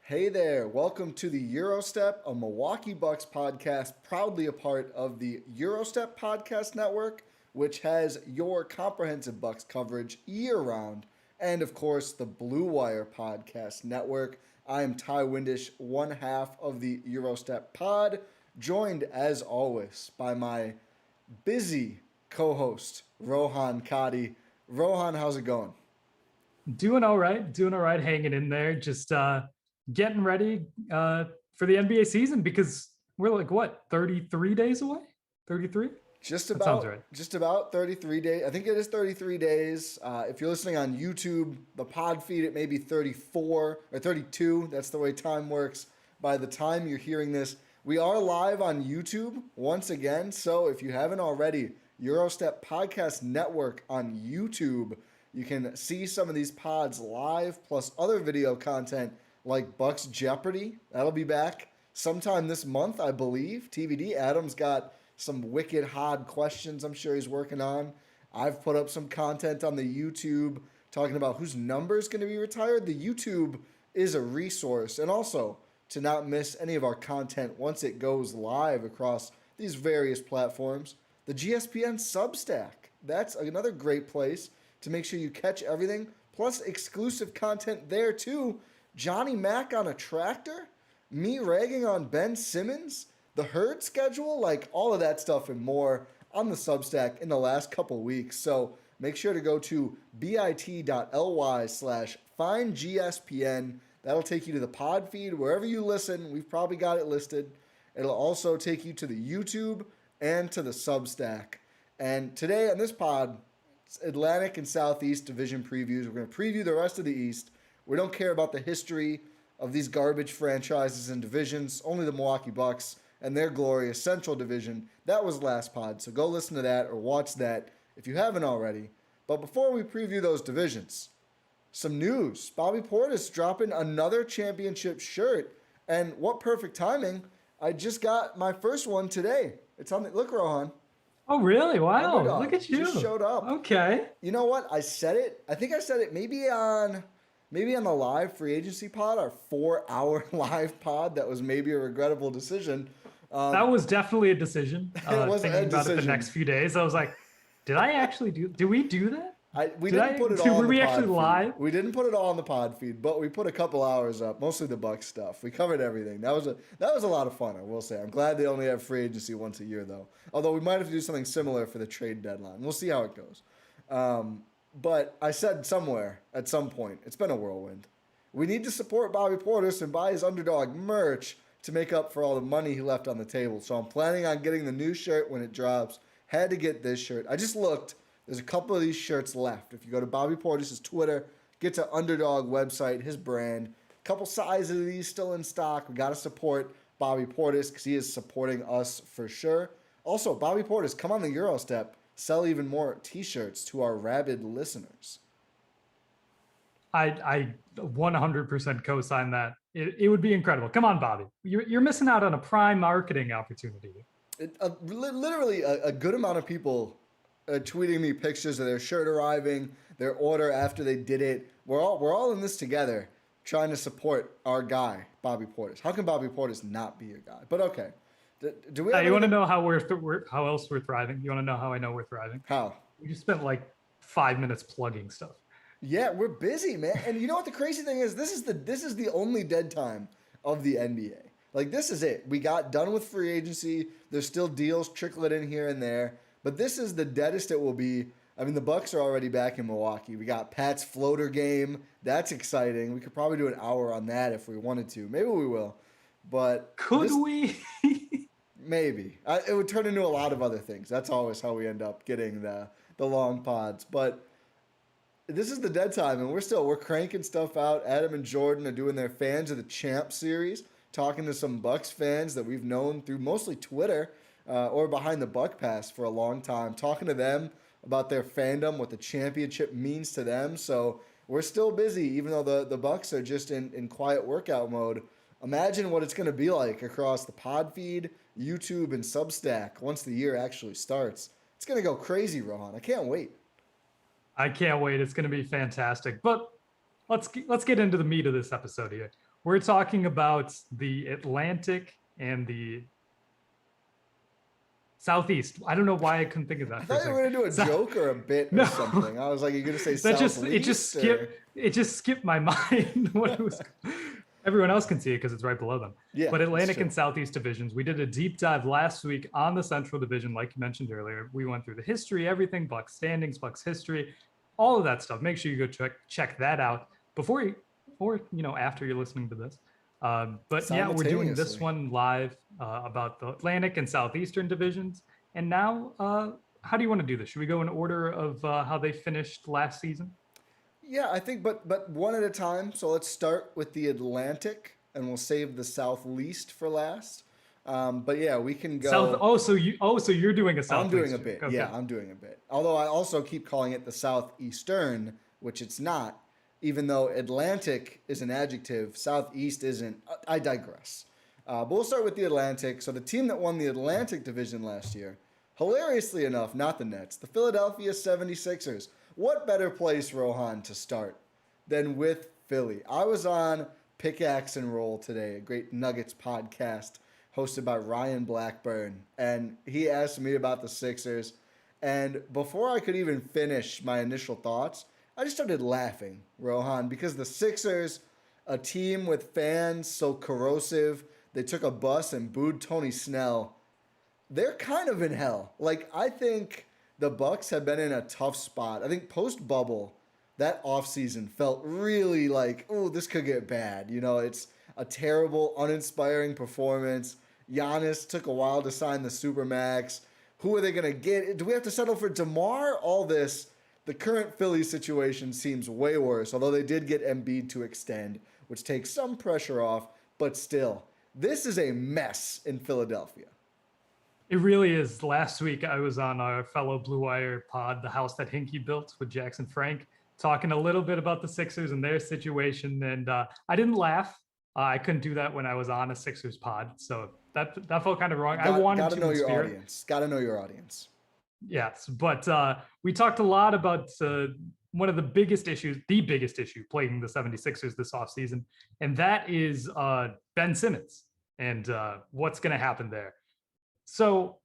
Hey there, welcome to the Gyro Step, a Milwaukee Bucks podcast, proudly a part of the Gyro Step podcast network, which has your comprehensive Bucks coverage year-round, and of course, the Blue Wire podcast network. I am Ty Windisch, one half of the Gyro Step pod, joined as always by my busy co-host, Rohan Katti. Rohan, how's it going? Doing all right, hanging in there, just getting ready for the NBA season because we're like what, 33 days away? 33? Just That sounds about, right. just about 33 days. I think it is 33 days. If you're listening on YouTube, the pod feed, it may be 34 or 32. That's the way time works. By the time you're hearing this, we are live on YouTube once again. So if you haven't already, Eurostep Podcast Network on YouTube. You can see some of these pods live, plus other video content like Bucks Jeopardy. That'll be back sometime this month, I believe. TBD. Adam's got some wicked hard questions I'm sure he's working on. I've put up some content on the YouTube talking about whose number is going to be retired. The YouTube is a resource. And also, to not miss any of our content once it goes live across these various platforms, the GSPN Substack. That's another great place to make sure you catch everything, plus exclusive content there too. Johnny Mack on a tractor, me ragging on Ben Simmons, the herd schedule, like all of that stuff and more on the Substack in the last couple weeks. So make sure to go to bit.ly/findgspn. That'll take you to the pod feed wherever you listen. We've probably got it listed. It'll also take you to the YouTube and to the Substack. And today on this pod, Atlantic and Southeast division previews. We're going to preview the rest of the East. We don't care about the history of these garbage franchises and divisions. Only the Milwaukee Bucks and their glorious Central Division. That was last pod, so go listen to that or watch that if you haven't already. But before we preview those divisions, some news. Bobby Portis dropping another championship shirt. And what perfect timing. I just got my first one today. It's on the, look, Rohan. Oh, really? Wow. Underdog Look at you. just showed up. Okay. You know what? I said it. I think I said it maybe on the live free agency pod, our 4-hour live pod. That was maybe a regrettable decision. That was definitely a decision. It was thinking a about it the decision. next few days, I was like, did I actually do we do that? We didn't put it all on Were the we pod actually feed. live? We didn't put it all on the pod feed, but we put a couple hours up, mostly the Bucks stuff. We covered everything. That was a lot of fun, I will say. I'm glad they only have free agency once a year, though. Although we might have to do something similar for the trade deadline. We'll see how it goes. But I said somewhere at some point, it's been a whirlwind. We need to support Bobby Portis and buy his underdog merch to make up for all the money he left on the table. So I'm planning on getting the new shirt when it drops. Had to get this shirt. I just looked. There's a couple of these shirts left. If you go to Bobby Portis' Twitter, get to Underdog website, his brand. A couple sizes of these still in stock. We got to support Bobby Portis because he is supporting us for sure. Also, Bobby Portis, come on the Eurostep. Sell even more T-shirts to our rabid listeners. I 100% co-sign that. It would be incredible. Come on, Bobby. You're missing out on a prime marketing opportunity. Literally a good amount of people tweeting me pictures of their shirt arriving, their order after they did it. We're all in this together, trying to support our guy, Bobby Portis. How can Bobby Portis not be your guy? But okay, do we? You want to know how how else we're thriving? You want to know how I know we're thriving? How? We just spent like 5 minutes plugging stuff. Yeah, we're busy, man. And you know what the crazy thing is? This is the only dead time of the NBA. Like, this is it. We got done with free agency. There's still deals trickling in here and there. But this is the deadest it will be. I mean, the Bucks are already back in Milwaukee. We got Pat's floater game. That's exciting. We could probably do an hour on that if we wanted to. Maybe we will. But could we? Maybe. It would turn into a lot of other things. That's always how we end up getting the long pods. But this is the dead time, and we're cranking stuff out. Adam and Jordan are doing their Fans of the Champ series, talking to some Bucks fans that we've known through mostly Twitter or behind the Buck Pass for a long time, talking to them about their fandom, what the championship means to them. So we're still busy, even though the Bucks are just in quiet workout mode. Imagine what it's going to be like across the pod feed, YouTube, and Substack once the year actually starts. It's going to go crazy, Rohan. I can't wait. I can't wait. It's going to be fantastic. But let's get into the meat of this episode here. We're talking about the Atlantic and the Southeast. I don't know why I couldn't think of that I for a thought you second. were gonna do a joke or a bit or No, something. I was like, you're gonna say that Southleast or... it just skipped my mind what it was. Everyone else can see it because it's right below them. Yeah, But that's Atlantic true. and Southeast divisions. We did a deep dive last week on the Central Division, like you mentioned earlier. We went through the history, everything, Bucks standings, Bucks history, all of that stuff. Make sure you go check that out before you, or after you're listening to this. But yeah, we're doing this Simultaneously. one live about the Atlantic and Southeastern divisions. And now, how do you want to do this? Should we go in order of how they finished last season? Yeah, I think, but one at a time. So let's start with the Atlantic, and we'll save the Southleast for last. But yeah, we can South. go. So you're doing a I'm doing Southeast. a bit. Okay. Yeah, I'm doing a bit. Although I also keep calling it the Southeastern, which it's not. Even though Atlantic is an adjective, Southeast isn't. I digress. But we'll start with the Atlantic. So the team that won the Atlantic Division last year, hilariously enough, not the Nets, the Philadelphia 76ers. What better place, Rohan, to start than with Philly? I was on Pickaxe and Roll today, a great Nuggets podcast hosted by Ryan Blackburn, and he asked me about the Sixers. And before I could even finish my initial thoughts, I just started laughing, Rohan, because the Sixers, a team with fans so corrosive, they took a bus and booed Tony Snell. They're kind of in hell. Like, I think the Bucks have been in a tough spot. I think post bubble, that offseason felt really like, oh, this could get bad. It's a terrible, uninspiring performance. Giannis took a while to sign the Supermax. Who are they going to get? Do we have to settle for DeMar? All this. The current Philly situation seems way worse, although they did get Embiid to extend, which takes some pressure off. But still, this is a mess in Philadelphia. It really is. Last week, I was on our fellow Blue Wire pod, The House That Hinkie Built with Jackson Frank, talking a little bit about the Sixers and their situation. And I didn't laugh. I couldn't do that when I was on a Sixers pod. So that felt kind of wrong. I wanted Got to to know in your spirit. audience. Got to know your audience. Yes, but we talked a lot about one of the biggest issue plaguing the 76ers this offseason, and that is Ben Simmons and what's going to happen there. So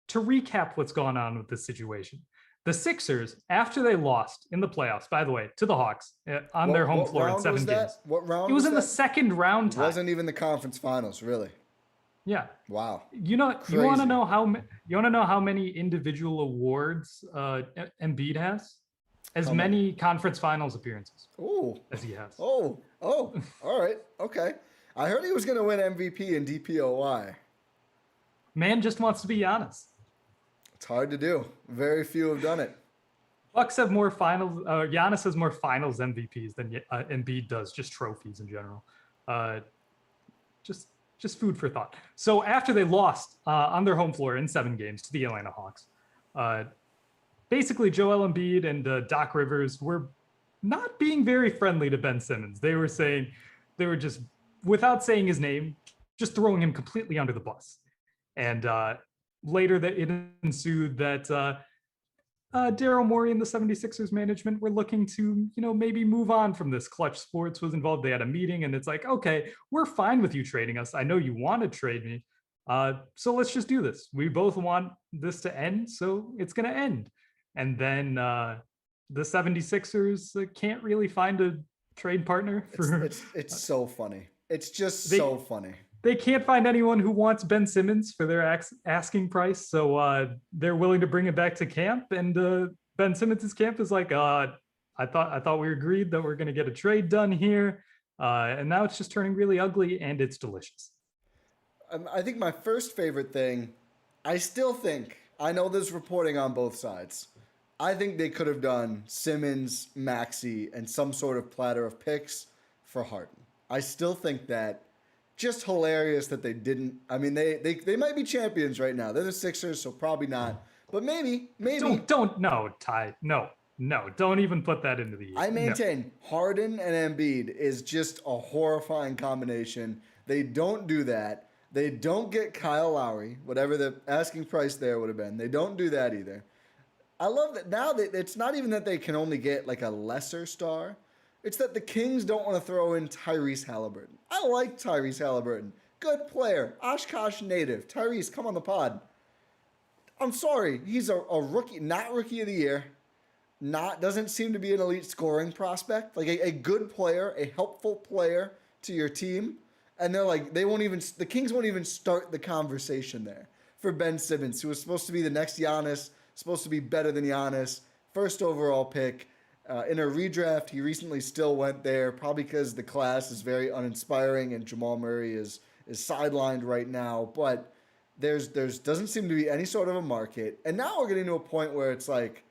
to recap what's gone on with this situation, the Sixers, after they lost in the playoffs, by the way, to the Hawks on their home floor in 7 games. What round it was was in that? the second round It tie. wasn't even the conference finals, really. Yeah. Wow. You want to know how many individual awards Embiid has? As many conference finals appearances as he has. Oh, all right. Okay. I heard he was going to win MVP and DPOY. Man just wants to be honest. It's hard to do. Very few have done it. Bucks have more finals. Giannis has more finals MVPs than Embiid does, just trophies in general. Just food for thought. So after they lost on their home floor in 7 games to the Atlanta Hawks, basically Joel Embiid and Doc Rivers were not being very friendly to Ben Simmons. They were just, without saying his name, just throwing him completely under the bus. And later that it ensued that Daryl Morey and the 76ers management were looking to, maybe move on from this. Clutch Sports was involved. They had a meeting and it's like, okay, we're fine with you trading us. I know you want to trade me. So let's just do this. We both want this to end. So it's going to end. And then the 76ers can't really find a trade partner for. It's so funny. It's just so funny. They can't find anyone who wants Ben Simmons for their asking price, so they're willing to bring it back to camp. And Ben Simmons' camp is like, I thought we agreed that we're going to get a trade done here, and now it's just turning really ugly, and it's delicious. I think my first favorite thing, I still think, I know there's reporting on both sides. I think they could have done Simmons, Maxey, and some sort of platter of picks for Harden. I still think that. Just hilarious that they didn't. I mean, they might be champions right now. They're the Sixers, so probably not. But maybe. No, Ty. No. Don't even put that into the. I maintain Harden and Embiid is just a horrifying combination. They don't do that. They don't get Kyle Lowry, whatever the asking price there would have been. They don't do that either. I love that now that it's not even that they can only get like a lesser star. It's that the Kings don't want to throw in Tyrese Halliburton. I like Tyrese Halliburton. Good player. Oshkosh native. Tyrese, come on the pod. I'm sorry. He's a rookie, not rookie of the year. Doesn't seem to be an elite scoring prospect. Like a good player, a helpful player to your team. And they're like, the Kings won't even start the conversation there for Ben Simmons, who was supposed to be the next Giannis, supposed to be better than Giannis, first overall pick. In a redraft, he recently still went there, probably because the class is very uninspiring and Jamal Murray is sidelined right now. But there's doesn't seem to be any sort of a market. And now we're getting to a point where it's like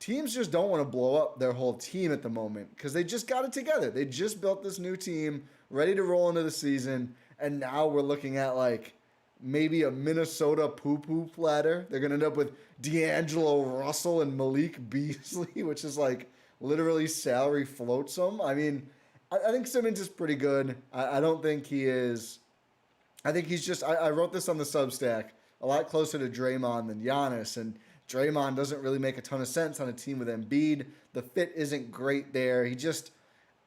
teams just don't want to blow up their whole team at the moment because they just got it together. They just built this new team, ready to roll into the season. And now we're looking at like maybe a Minnesota poo-poo platter. They're going to end up with D'Angelo Russell and Malik Beasley, which is like literally salary floatsome. I mean, I think Simmons is pretty good. I don't think he is. I think he's just, I wrote this on the Substack, a lot closer to Draymond than Giannis. And Draymond doesn't really make a ton of sense on a team with Embiid. The fit isn't great there. He just,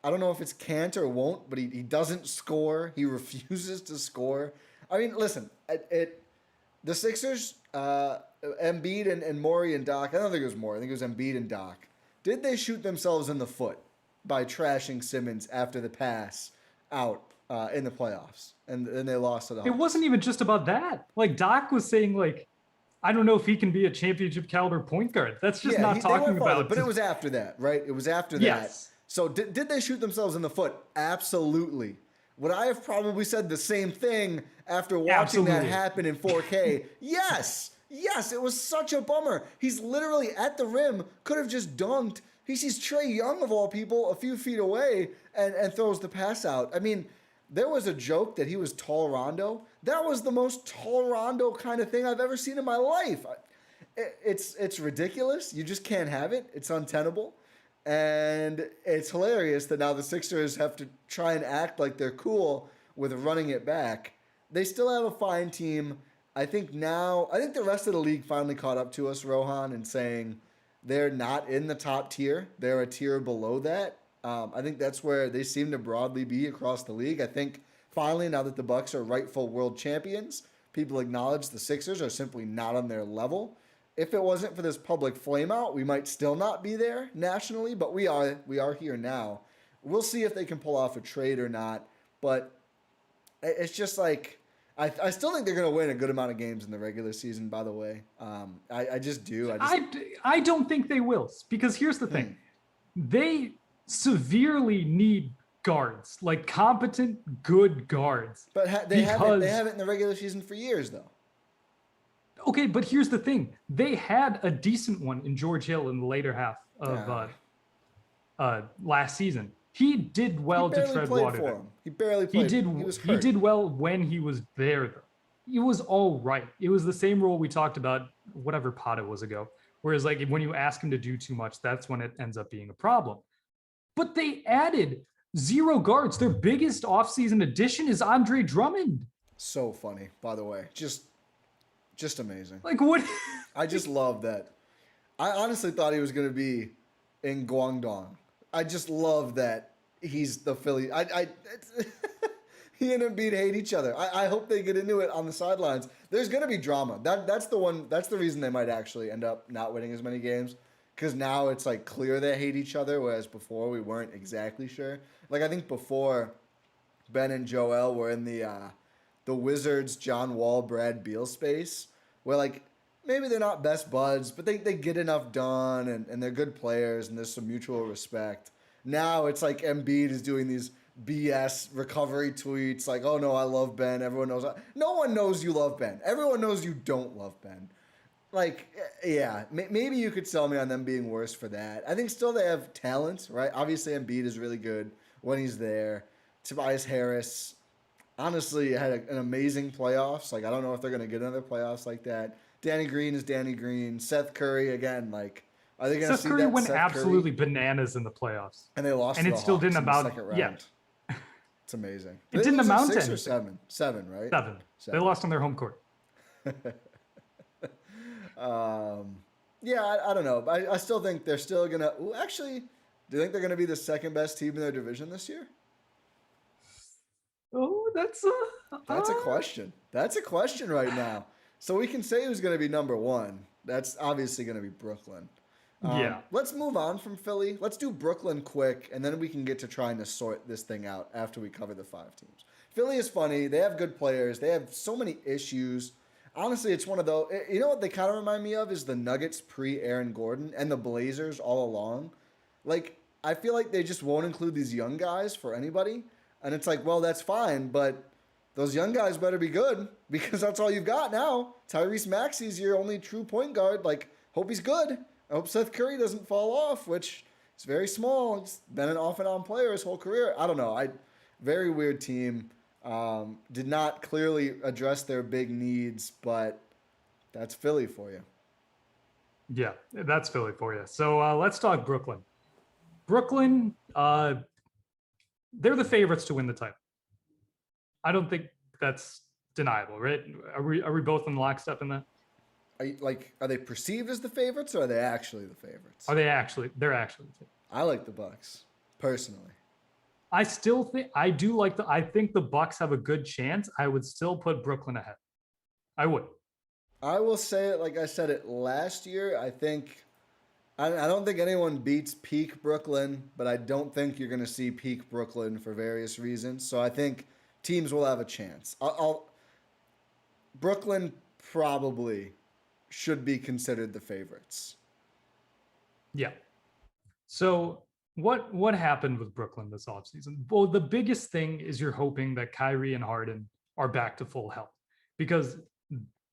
I don't know if it's can't or won't, but he doesn't score. He refuses to score. I mean, listen, the Sixers, Embiid and Morey and Doc, I don't think it was Morey, I think it was Embiid and Doc. Did they shoot themselves in the foot by trashing Simmons after the pass out in the playoffs? And then they lost to the Hawks. It wasn't even just about that. Like Doc was saying, like, I don't know if he can be a championship caliber point guard. That's just not talking about. But it was after that, right? It was after that. Yes. So did they shoot themselves in the foot? Absolutely. Would I have probably said the same thing after watching that happen in 4K? Yes. Yes, it was such a bummer. He's literally at the rim, could have just dunked. He sees Trae Young, of all people, a few feet away and throws the pass out. I mean, there was a joke that he was tall Rondo. That was the most tall Rondo kind of thing I've ever seen in my life. It's ridiculous. You just can't have it. It's untenable. And it's hilarious that now the Sixers have to try and act like they're cool with running it back. They still have a fine team. I think the rest of the league finally caught up to us, Rohan, and saying they're not in the top tier. They're a tier below that. I think that's where they seem to broadly be across the league. I think finally, now that the Bucks are rightful world champions, people acknowledge the Sixers are simply not on their level. If it wasn't for this public flameout, we might still not be there nationally, but we are here now. We'll see if they can pull off a trade or not, but it's just like I still think they're going to win a good amount of games in the regular season, by the way. I just do. I don't think they will, because here's the thing. They severely need guards, like competent, good guards. But they haven't in the regular season for years, though. Okay, but here's the thing. They had a decent one in George Hill in the later half of last season. He did well to tread water there. He barely played. He did well when he was there, though. He was all right. It was the same role we talked about whatever pod it was ago. Whereas, like, when you ask him to do too much, that's when it ends up being a problem. But they added 0 guards. Their biggest offseason addition is Andre Drummond. So funny, by the way. Just amazing. Like, what? I just love that. I honestly thought he was going to be in Guangdong. I just love that he's the Philly. He and Embiid hate each other. I hope they get into it on the sidelines. There's going to be drama. That's the reason they might actually end up not winning as many games. Because now it's like clear they hate each other, whereas before we weren't exactly sure. Like I think before Ben and Joel were in the Wizards, John Wall, Brad Beal space, where like maybe they're not best buds, but they get enough done and they're good players and there's some mutual respect. Now it's like Embiid is doing these BS recovery tweets like, oh no, I love Ben. Everyone knows. No one knows you love Ben. Everyone knows you don't love Ben. Like, yeah, maybe you could sell me on them being worse for that. I think still they have talent, right? Obviously Embiid is really good when he's there. Tobias Harris, honestly, had an amazing playoffs. Like, I don't know if they're going to get another playoffs like that. Danny Green is Danny Green. Seth Curry, again, like, are they going to see Curry that? Went absolutely bananas in the playoffs. And they lost and to it the still Hawks didn't in the amount. second round. Yeah. It's amazing. It didn't amount to 6 or 7. 7, right? 7. They lost on their home court. Yeah, I don't know. I still think they're still going to... Actually, Do you think they're going to be the second best team in their division this year? Oh, that's a question. That's a question right now. So we can say who's going to be number one. That's obviously going to be Brooklyn. Yeah. Let's move on from Philly. Let's do Brooklyn quick, and then we can get to trying to sort this thing out after we cover the 5 teams. Philly is funny. They have good players. They have so many issues. Honestly, it's one of those. You know what they kind of remind me of is the Nuggets pre-Aaron Gordon and the Blazers all along. Like, I feel like they just won't include these young guys for anybody. And it's like, well, that's fine, but those young guys better be good because that's all you've got now. Tyrese Maxey's your only true point guard. Like, hope he's good. I hope Seth Curry doesn't fall off, which is very small. He's been an off and on player his whole career. I don't know. Very weird team. Did not clearly address their big needs, but that's Philly for you. Yeah, that's Philly for you. So let's talk Brooklyn. Brooklyn, they're the favorites to win the title. I don't think that's deniable, right? Are we both in lockstep in that? Are they perceived as the favorites, or are they actually the favorites? They're actually the favorites. I like the Bucks personally. I still think I think the Bucks have a good chance. I would still put Brooklyn ahead. I would. I will say it like I said it last year. I don't think anyone beats peak Brooklyn, but I don't think you're going to see peak Brooklyn for various reasons. So I think teams will have a chance. Brooklyn probably should be considered the favorites. Yeah. So what happened with Brooklyn this offseason? Well, the biggest thing is you're hoping that Kyrie and Harden are back to full health because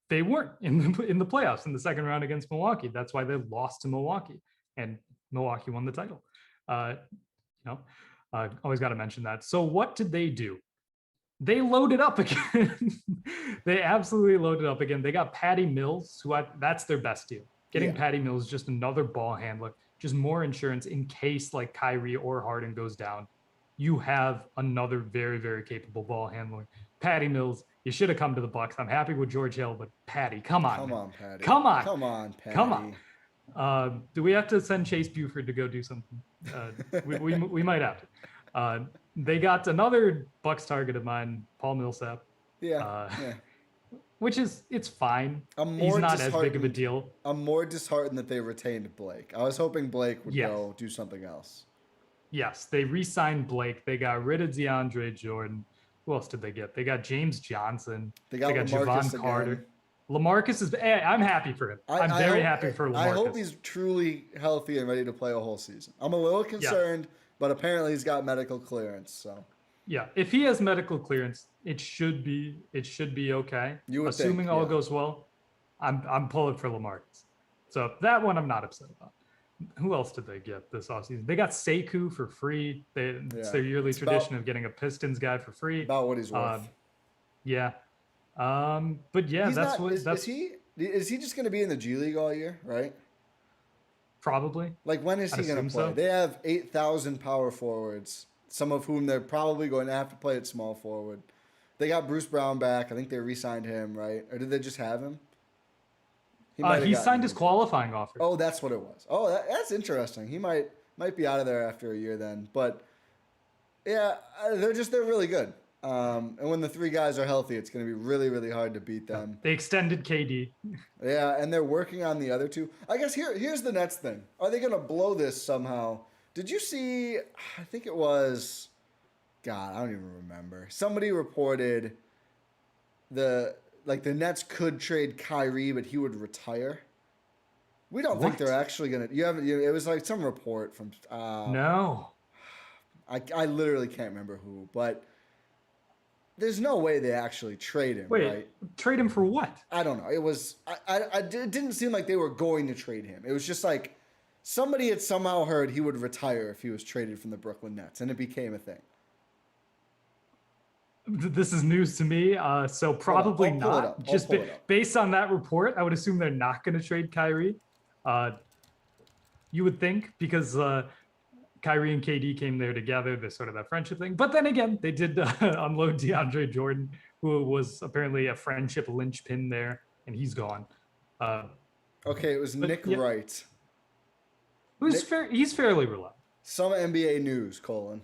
they weren't in the playoffs in the second round against Milwaukee. That's why they lost to Milwaukee, and Milwaukee won the title. Always got to mention that. So what did they do? They loaded up again. They absolutely loaded up again. They got Patty Mills, that's their best deal. Getting Patty Mills, just another ball handler, just more insurance in case like Kyrie or Harden goes down. You have another very, very capable ball handler. Patty Mills, you should have come to the Bucks. I'm happy with George Hill, but Patty, come on. Come on, Patty. Come on. Come on, Patty. Come on. Do we have to send Chase Buford to go do something? We might have to. They got another Bucks target of mine, Paul Millsap. Yeah. Which it's fine. He's not as big of a deal. I'm more disheartened that they retained Blake. I was hoping Blake would go do something else. Yes, they re-signed Blake. They got rid of DeAndre Jordan. Who else did they get? They got James Johnson. They got Javon Carter. LaMarcus is. I'm happy for him. I'm very happy for LaMarcus. I hope he's truly healthy and ready to play a whole season. I'm a little concerned, but apparently he's got medical clearance. So. Yeah, if he has medical clearance, it should be okay. Assuming all goes well, I'm pulling for LaMarcus. So that one I'm not upset about. Who else did they get this offseason? They got Sekou for free. It's their yearly tradition of getting a Pistons guy for free. About what he's worth. But yeah, is he just going to be in the G League all year, right? Probably. Like, when is he going to play? So. They have 8,000 power forwards, some of whom they're probably going to have to play at small forward. They got Bruce Brown back. I think they re-signed him, right? Or did they just have him? He signed his qualifying offer. Oh, that's what it was. Oh, that's interesting. He might be out of there after a year then. But yeah, they're really good. And when the 3 guys are healthy, it's going to be really, really hard to beat them. They extended KD. Yeah, and they're working on the other 2. I guess here's the next thing. Are they going to blow this somehow? Did you see? I think it was. God, I don't even remember. Somebody reported the Nets could trade Kyrie, but he would retire. We don't think they're actually gonna. It was like some report from. No. I literally can't remember who, but there's no way they actually trade him. Wait, right? Trade him for what? I don't know. It was. It didn't seem like they were going to trade him. It was just like somebody had somehow heard he would retire if he was traded from the Brooklyn Nets, and it became a thing. This is news to me, so probably not. Just based on that report, I would assume they're not going to trade Kyrie. You would think, because Kyrie and KD came there together, there's sort of that friendship thing. But then again, they did unload DeAndre Jordan, who was apparently a friendship linchpin there, and he's gone. Okay, it was Nick Wright. He's fairly reliable. Some NBA news, Colin.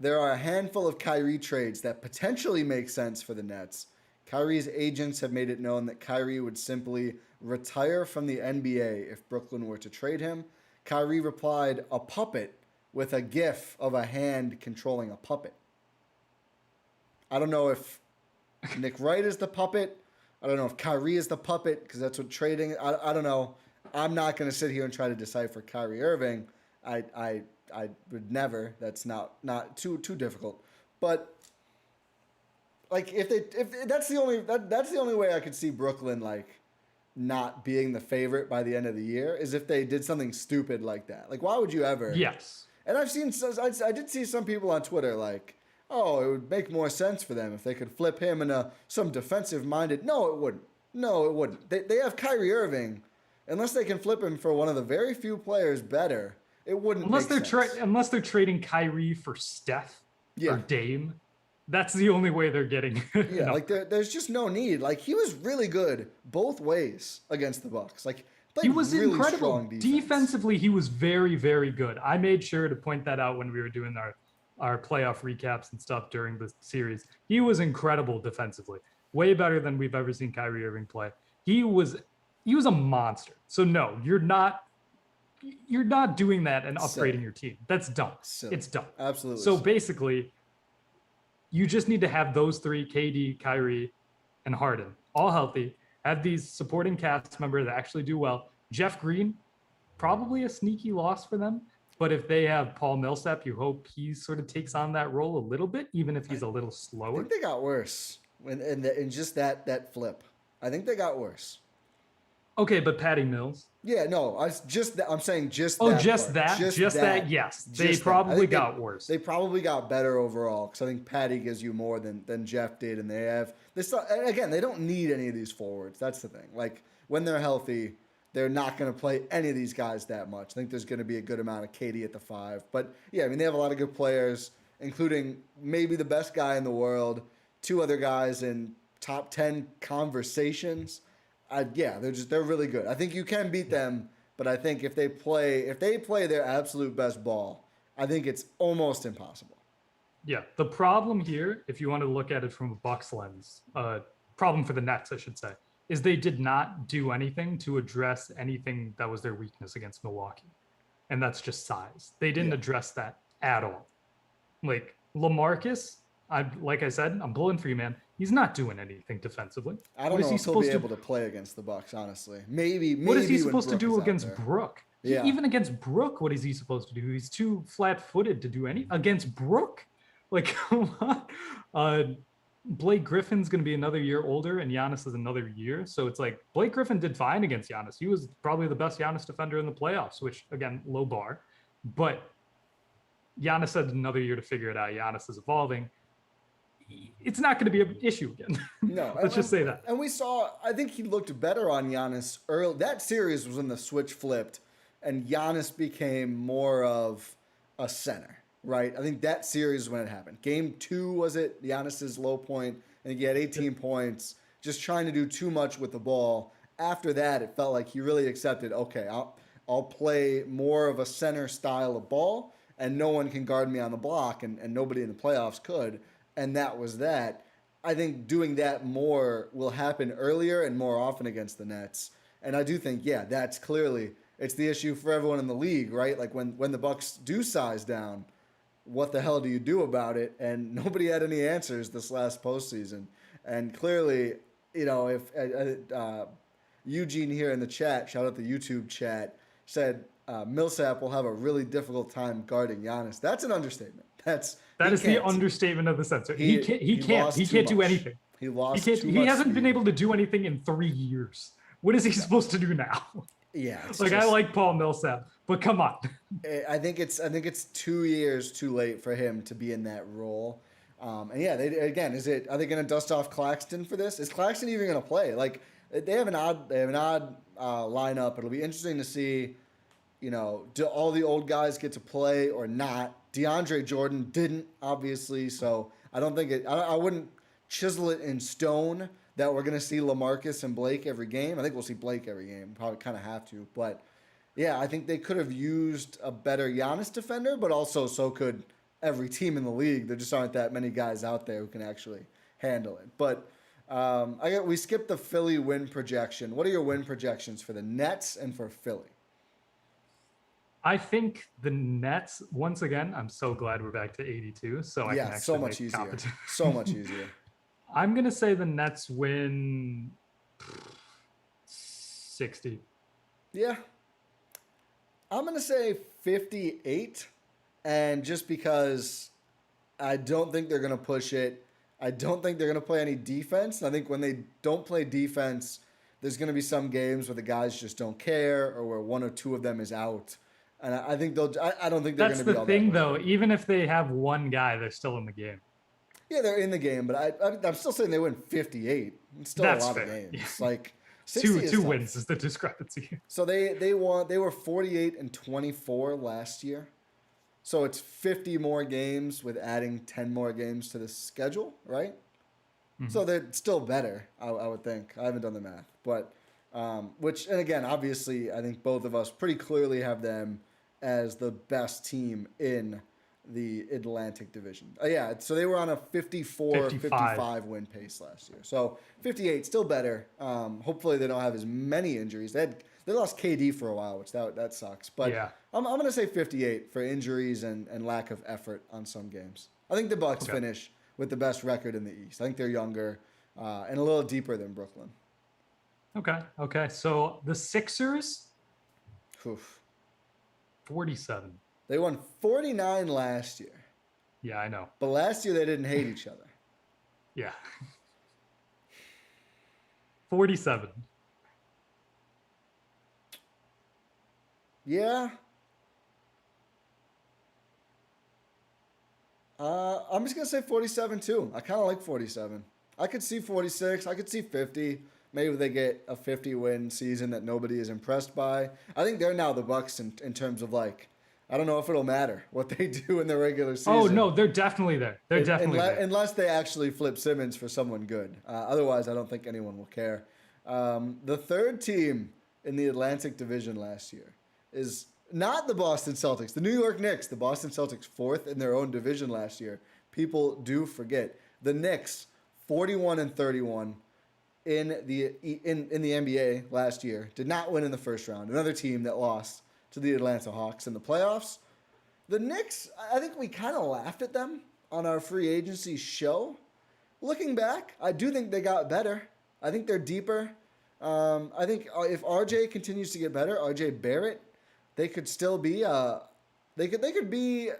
There are a handful of Kyrie trades that potentially make sense for the Nets. Kyrie's agents have made it known that Kyrie would simply retire from the NBA if Brooklyn were to trade him. Kyrie replied, "A puppet," with a gif of a hand controlling a puppet. I don't know if Nick Wright is the puppet. I don't know if Kyrie is the puppet, because that's what trading. I don't know. I'm not going to sit here and try to decipher Kyrie Irving. I would never. That's not too difficult. But like if that's the only way I could see Brooklyn like not being the favorite by the end of the year is if they did something stupid like that. Like, why would you ever? Yes. And I did see some people on Twitter like, oh, it would make more sense for them if they could flip him in some defensive-minded. No, it wouldn't. No, it wouldn't. They have Kyrie Irving. Unless they can flip him for one of the very few players better, it wouldn't unless make sense. Unless they're trading Kyrie for Steph or Dame. That's the only way they're getting. Yeah, no. Like there's just no need. Like he was really good both ways against the Bucks. Like he was really incredible. Strong Defensively, he was very, very good. I made sure to point that out when we were doing our playoff recaps and stuff during the series. He was incredible defensively. Way better than we've ever seen Kyrie Irving play. He was a monster. So no, you're not doing that and upgrading your team. That's dumb. It's dumb. Absolutely. So basically, you just need to have those three, KD, Kyrie, and Harden, all healthy. Have these supporting cast members that actually do well. Jeff Green, probably a sneaky loss for them. But if they have Paul Millsap, you hope he sort of takes on that role a little bit, even if he's a little slower. I think they got worse in just that flip. I think they got worse. Okay, but Patty Mills. Yeah, no, I'm saying just. Oh, that just part. that. Just that. Yes, they probably got worse. They probably got better overall because I think Patty gives you more than Jeff did, and again, they don't need any of these forwards. That's the thing. Like when they're healthy, they're not going to play any of these guys that much. I think there's going to be a good amount of KD at the 5, but yeah, I mean they have a lot of good players, including maybe the best guy in the world, 2 other guys in top 10 conversations. They're really good. I think you can beat them, but I think if they play their absolute best ball, I think it's almost impossible. Yeah, the problem here, if you want to look at it from a Bucks lens, problem for the Nets, I should say, is they did not do anything to address anything that was their weakness against Milwaukee, and that's just size. They didn't address that at all. Like LaMarcus, like I said, I'm pulling for you, man. He's not doing anything defensively. I don't know if he'll be able to play against the Bucks, honestly. Maybe. What is he supposed to do against Brook? Yeah. Even against Brook, what is he supposed to do? He's too flat-footed to do against Brook. Like, come on. Blake Griffin's going to be another year older, and Giannis is another year. So it's like Blake Griffin did fine against Giannis. He was probably the best Giannis defender in the playoffs, which, again, low bar. But Giannis had another year to figure it out. Giannis is evolving. It's not going to be an issue again. No. Let's just say that. And we saw, I think he looked better on Giannis early. That series was when the switch flipped, and Giannis became more of a center, right? I think that series when it happened. Game 2, was it? Giannis's low point. I think he had 18 points, just trying to do too much with the ball. After that, it felt like he really accepted, okay, I'll play more of a center style of ball, and no one can guard me on the block, and nobody in the playoffs could. And that was that. I think doing that more will happen earlier and more often against the Nets. And I do think, that's clearly, it's the issue for everyone in the league, right? Like when the Bucks do size down, what the hell do you do about it? And nobody had any answers this last postseason. And clearly, if Eugene here in the chat, shout out the YouTube chat, said Millsap will have a really difficult time guarding Giannis. That's an understatement. That is the understatement of the century. He can't do anything. He hasn't been able to do anything in 3 years. What is he supposed to do now? Yeah. I like Paul Millsap, but come on. I think it's 2 years too late for him to be in that role. Are they going to dust off Claxton for this? Is Claxton even going to play? Like they have an odd lineup. It'll be interesting to see, do all the old guys get to play or not? DeAndre Jordan didn't, obviously, so I don't think I wouldn't chisel it in stone that we're going to see LaMarcus and Blake every game. I think we'll see Blake every game. Probably kind of have to, but Yeah, I think they could have used a better Giannis defender, but also so could every team in the league. There just aren't that many guys out there who can actually handle it. But we skipped the Philly win projection. What are your win projections for the Nets and for Philly? I think the Nets, once again, I'm so glad we're back to 82, so I can Yeah, actually so much make easier. competition. So much easier. I'm going to say the Nets win 60. Yeah. I'm going to say 58. And just because I don't think they're going to push it, I don't think they're going to play any defense. I think when they don't play defense, there's going to be some games where the guys just don't care or where one or two of them is out. And I think I don't think they're going That's to be the all thing, that though. worried. Even if they have one guy, they're still in the game. Yeah, they're in the game, but I'm still saying they win 58. It's still That's a lot fair. of games. Yeah. Like 60 is Two tough. wins is the discrepancy. So they were 48-24 last year. So it's 50 more games with adding 10 more games to the schedule, right? Mm-hmm. So they're still better, I would think. I haven't done the math, but and again, obviously, I think both of us pretty clearly have them as the best team in the Atlantic Division. Yeah, so they were on a 55 win pace last year. So 58, still better. Hopefully they don't have as many injuries. They lost KD for a while, which that sucks. But yeah. I'm going to say 58 for injuries and lack of effort on some games. I think the Bucks finish with the best record in the East. I think they're younger and a little deeper than Brooklyn. Okay. So the Sixers, Oof. 47. They won 49 last year. Yeah, I know. But last year they didn't hate each other. Yeah. 47. Yeah. I'm just going to say 47 too. I kind of like 47. I could see 46. I could see 50. Maybe they get a 50-win season that nobody is impressed by. I think they're now the Bucks in terms of like, I don't know if it'll matter what they do in the regular season. Oh, no, they're definitely there. They're definitely there. Unless they actually flip Simmons for someone good. Otherwise, I don't think anyone will care. The third team in the Atlantic Division last year is not the Boston Celtics. The New York Knicks. The Boston Celtics fourth in their own division last year. People do forget. The Knicks, 41-31 in the NBA last year. Did not win in the first round. Another team that lost to the Atlanta Hawks in the playoffs. The Knicks, I think we kind of laughed at them on our free agency show. Looking back, I do think they got better. I think they're deeper. I think if RJ continues to get better, RJ Barrett, they could still be they could be,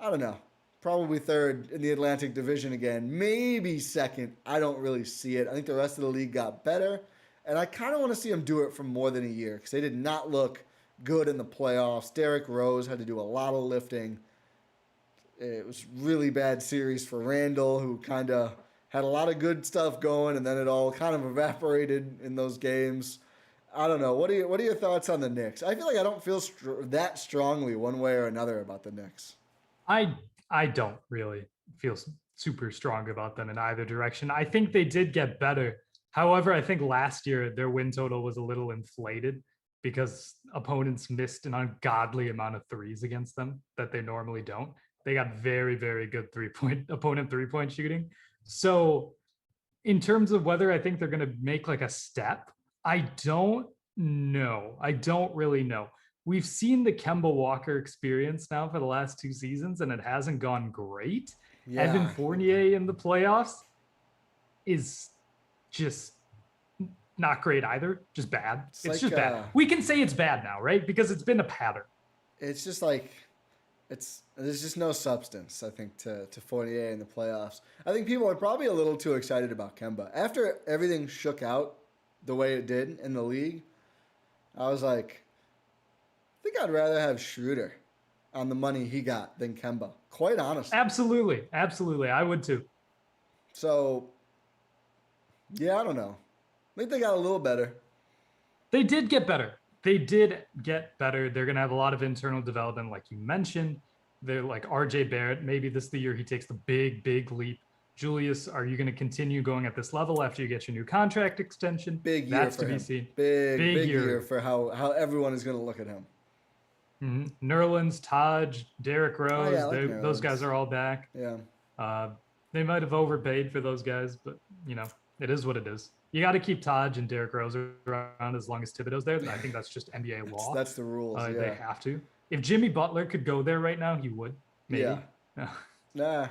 I don't know, probably third in the Atlantic Division again, maybe second. I don't really see it. I think the rest of the league got better, and I kind of want to see them do it for more than a year because they did not look good in the playoffs. Derrick Rose had to do a lot of lifting. It was really bad series for Randall, who kind of had a lot of good stuff going, and then it all kind of evaporated in those games. I don't know. What are your thoughts on the Knicks? I feel like I don't feel that strongly one way or another about the Knicks. I don't really feel super strong about them in either direction. I think they did get better. However, I think last year their win total was a little inflated because opponents missed an ungodly amount of threes against them that they normally don't. They got very, very good opponent three-point shooting. So in terms of whether I think they're going to make like a step, I don't know. I don't really know. We've seen the Kemba Walker experience now for the last 2 seasons, and it hasn't gone great. Yeah. Evan Fournier in the playoffs is just not great either. Just bad. It's like, just bad. We can say it's bad now, right? Because it's been a pattern. It's just like there's just no substance, I think, to Fournier in the playoffs. I think people are probably a little too excited about Kemba. After everything shook out the way it did in the league, I was like, I think I'd rather have Schroeder on the money he got than Kemba, quite honestly. Absolutely. I would too. So, yeah, I don't know. I think they got a little better. They did get better. They're going to have a lot of internal development, like you mentioned. They're like RJ Barrett. Maybe this is the year he takes the big, big leap. Julius, are you going to continue going at this level after you get your new contract extension? Big year That's for to him. be seen. Big year for how everyone is going to look at him. Nerlens, Taj, Derrick Rose, I like those Nerlens. guys are all back. Yeah. They might have overpaid for those guys, but it is what it is. You got to keep Taj and Derrick Rose around as long as Thibodeau's there. I think that's just NBA law. That's the rules. They have to. If Jimmy Butler could go there right now, he would. Maybe. Yeah. Nah.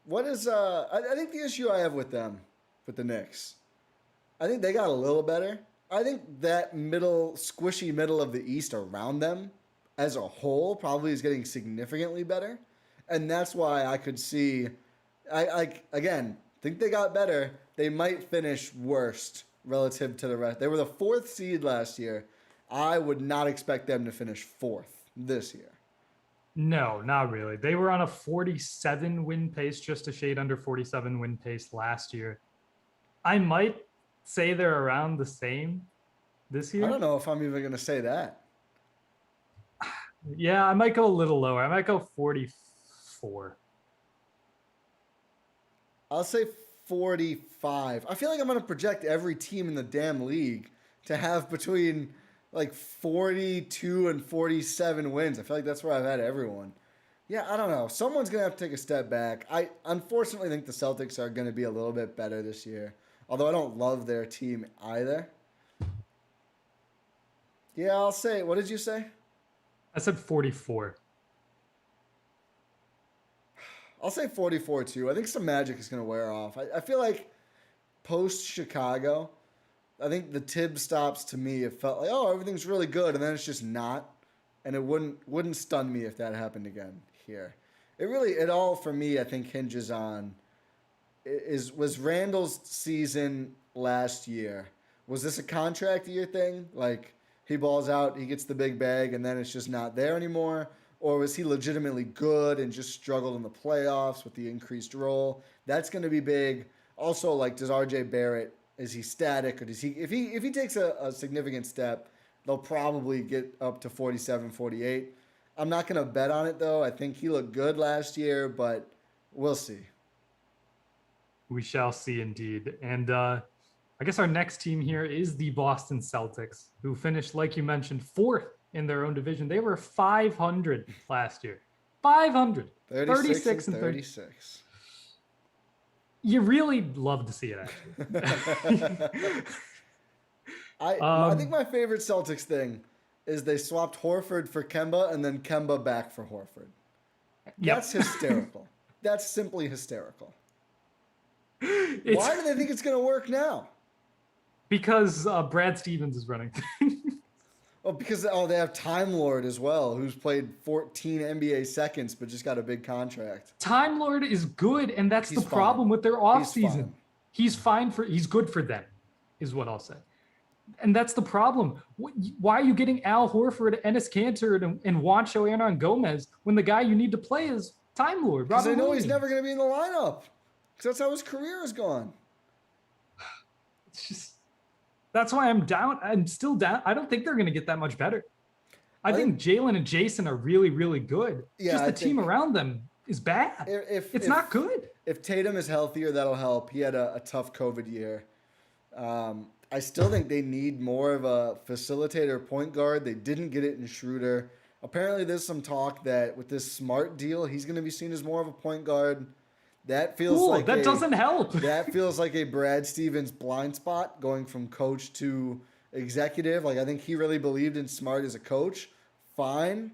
What is I think the issue I have with them, with the Knicks, I think they got a little better. I think that squishy middle of the East around them as a whole probably is getting significantly better. And that's why I could see, I think they got better. They might finish worst relative to the rest. They were the 4th seed last year. I would not expect them to finish 4th this year. No, not really. They were on a 47 win pace, just a shade under 47 win pace last year. I might say they're around the same this year. I don't know if I'm even going to say that. Yeah, I might go a little lower. I might go 44. I'll say 45. I feel like I'm going to project every team in the damn league to have between like 42 and 47 wins. I feel like that's where I've had everyone. Yeah, I don't know. Someone's going to have to take a step back. I unfortunately think the Celtics are going to be a little bit better this year, although I don't love their team either. Yeah, I'll say, what did you say? I said 44. I'll say 44 too. I think some magic is going to wear off. I feel like post Chicago, I think the Tibbs stops to me, it felt like, oh, everything's really good, and then it's just not. And it wouldn't stun me if that happened again here. It all for me, I think, hinges on was Randall's season last year. Was this a contract year thing? Like he balls out, he gets the big bag, and then it's just not there anymore? Or was he legitimately good and just struggled in the playoffs with the increased role? That's going to be big. Also, like, does RJ Barrett, is he static, or does he? If he takes a significant step, they'll probably get up to 47, 48. I'm not going to bet on it though. I think he looked good last year, but we'll see. We shall see indeed. And I guess our next team here is the Boston Celtics, who finished, like you mentioned, 4th in their own division. They were 500 last year. 500. 36 and 36. You really love to see it, actually. I think my favorite Celtics thing is they swapped Horford for Kemba and then Kemba back for Horford. That's hysterical. That's simply hysterical. Why do they think it's going to work now? Because Brad Stevens is running. Oh, because they have Time Lord as well, who's played 14 NBA seconds but just got a big contract. Time Lord is good, and that's the problem with their offseason. He's good for them, is what I'll say. And that's the problem. Why are you getting Al Horford, Enes Kanter, and Juancho Hernan-Gomez when the guy you need to play is Time Lord? Because they know he's never going to be in the lineup. Because that's how his career has gone. It's just... That's why I'm down. I'm still down. I don't think they're going to get that much better. I think Jalen and Jason are really, really good. Yeah, just the team around them is bad. It's not good. If Tatum is healthier, that'll help. He had a tough COVID year. I still think they need more of a facilitator point guard. They didn't get it in Schroeder. Apparently, there's some talk that with this Smart deal, he's going to be seen as more of a point guard. That feels doesn't help. That feels like a Brad Stevens blind spot going from coach to executive. Like, I think he really believed in Smart as a coach. Fine.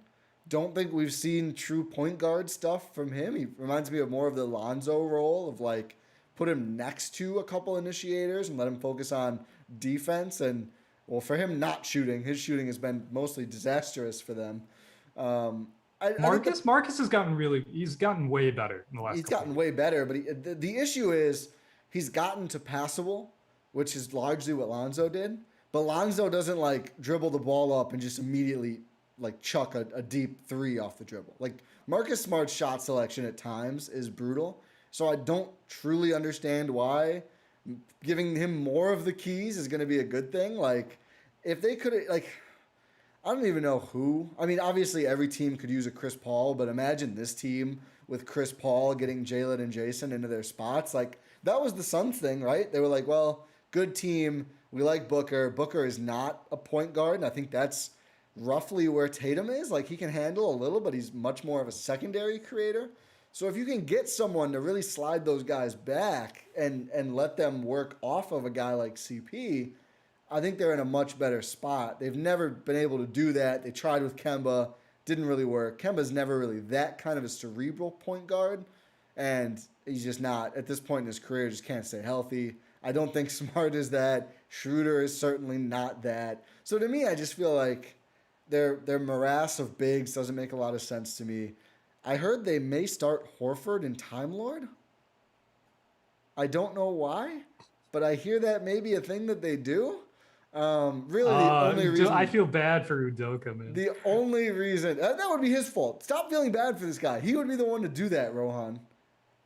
Don't think we've seen true point guard stuff from him. He reminds me of more of the Lonzo role of like put him next to a couple initiators and let him focus on defense. And well, for him not shooting, his shooting has been mostly disastrous for them. Marcus has gotten he's gotten way better in the last. He's gotten way better, but the issue is he's gotten to passable, which is largely what Lonzo did. But Lonzo doesn't like dribble the ball up and just immediately like chuck a deep three off the dribble. Like Marcus Smart's shot selection at times is brutal. So I don't truly understand why giving him more of the keys is going to be a good thing. Like if they could like. I don't even know who. I mean, obviously every team could use a Chris Paul, but imagine this team with Chris Paul getting Jalen and Jason into their spots. Like, that was the Suns thing, right? They were like, well, good team. We like Booker. Booker is not a point guard, and I think that's roughly where Tatum is. Like, he can handle a little, but he's much more of a secondary creator. So if you can get someone to really slide those guys back and let them work off of a guy like CP, I think they're in a much better spot. They've never been able to do that. They tried with Kemba. Didn't really work. Kemba's never really that kind of a cerebral point guard, and he's just not, at this point in his career, just can't stay healthy. I don't think Smart is that. Schroeder is certainly not that. So to me, I just feel like their morass of bigs doesn't make a lot of sense to me. I heard they may start Horford and Time Lord. I don't know why, but I hear that may be a thing that they do. Really, the only reason I feel bad for Udoka, man. The only reason that would be his fault. Stop feeling bad for this guy. He would be the one to do that, Rohan.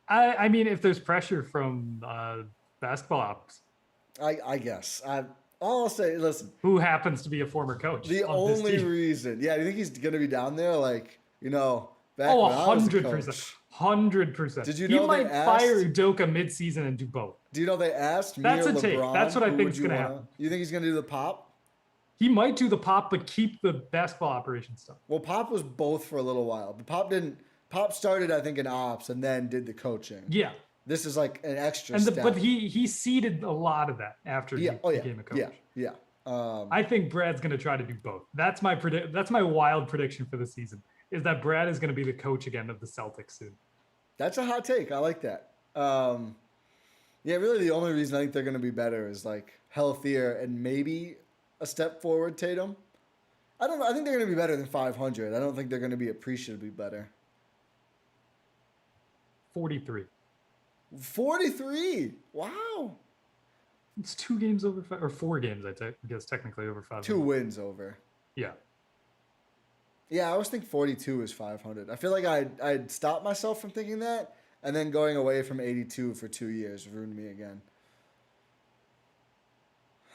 I mean, if there's pressure from basketball ops, I guess. All I'll say, listen. Who happens to be a former coach? The only reason, do you think he's gonna be down there, like, back when I was a coach? 100%. Did you know he might fire Udoka mid-season and do both? Do you know they asked That's me or a take. LeBron? That's what I think is going to happen. You think he's going to do the pop? He might do the pop, but keep the basketball operation stuff. Well, Pop was both for a little while. But Pop didn't. Pop started, I think, in ops and then did the coaching. Yeah. This is like an extra step. But he seeded a lot of that after he became a coach. Yeah. I think Brad's going to try to do both. That's my wild prediction for the season, is that Brad is going to be the coach again of the Celtics soon. That's a hot take. I like that. Really the only reason I think they're going to be better is like healthier and maybe a step forward Tatum. I don't know. I think they're going to be better than 500. I don't think they're going to be appreciably better. 43. 43. Wow. It's 2 games over 5, or 4 games, I guess technically over 500. 2 wins over. Yeah. Yeah, I always think 42 is 500. I feel like I'd stop myself from thinking that, and then going away from 82 for 2 years ruined me again.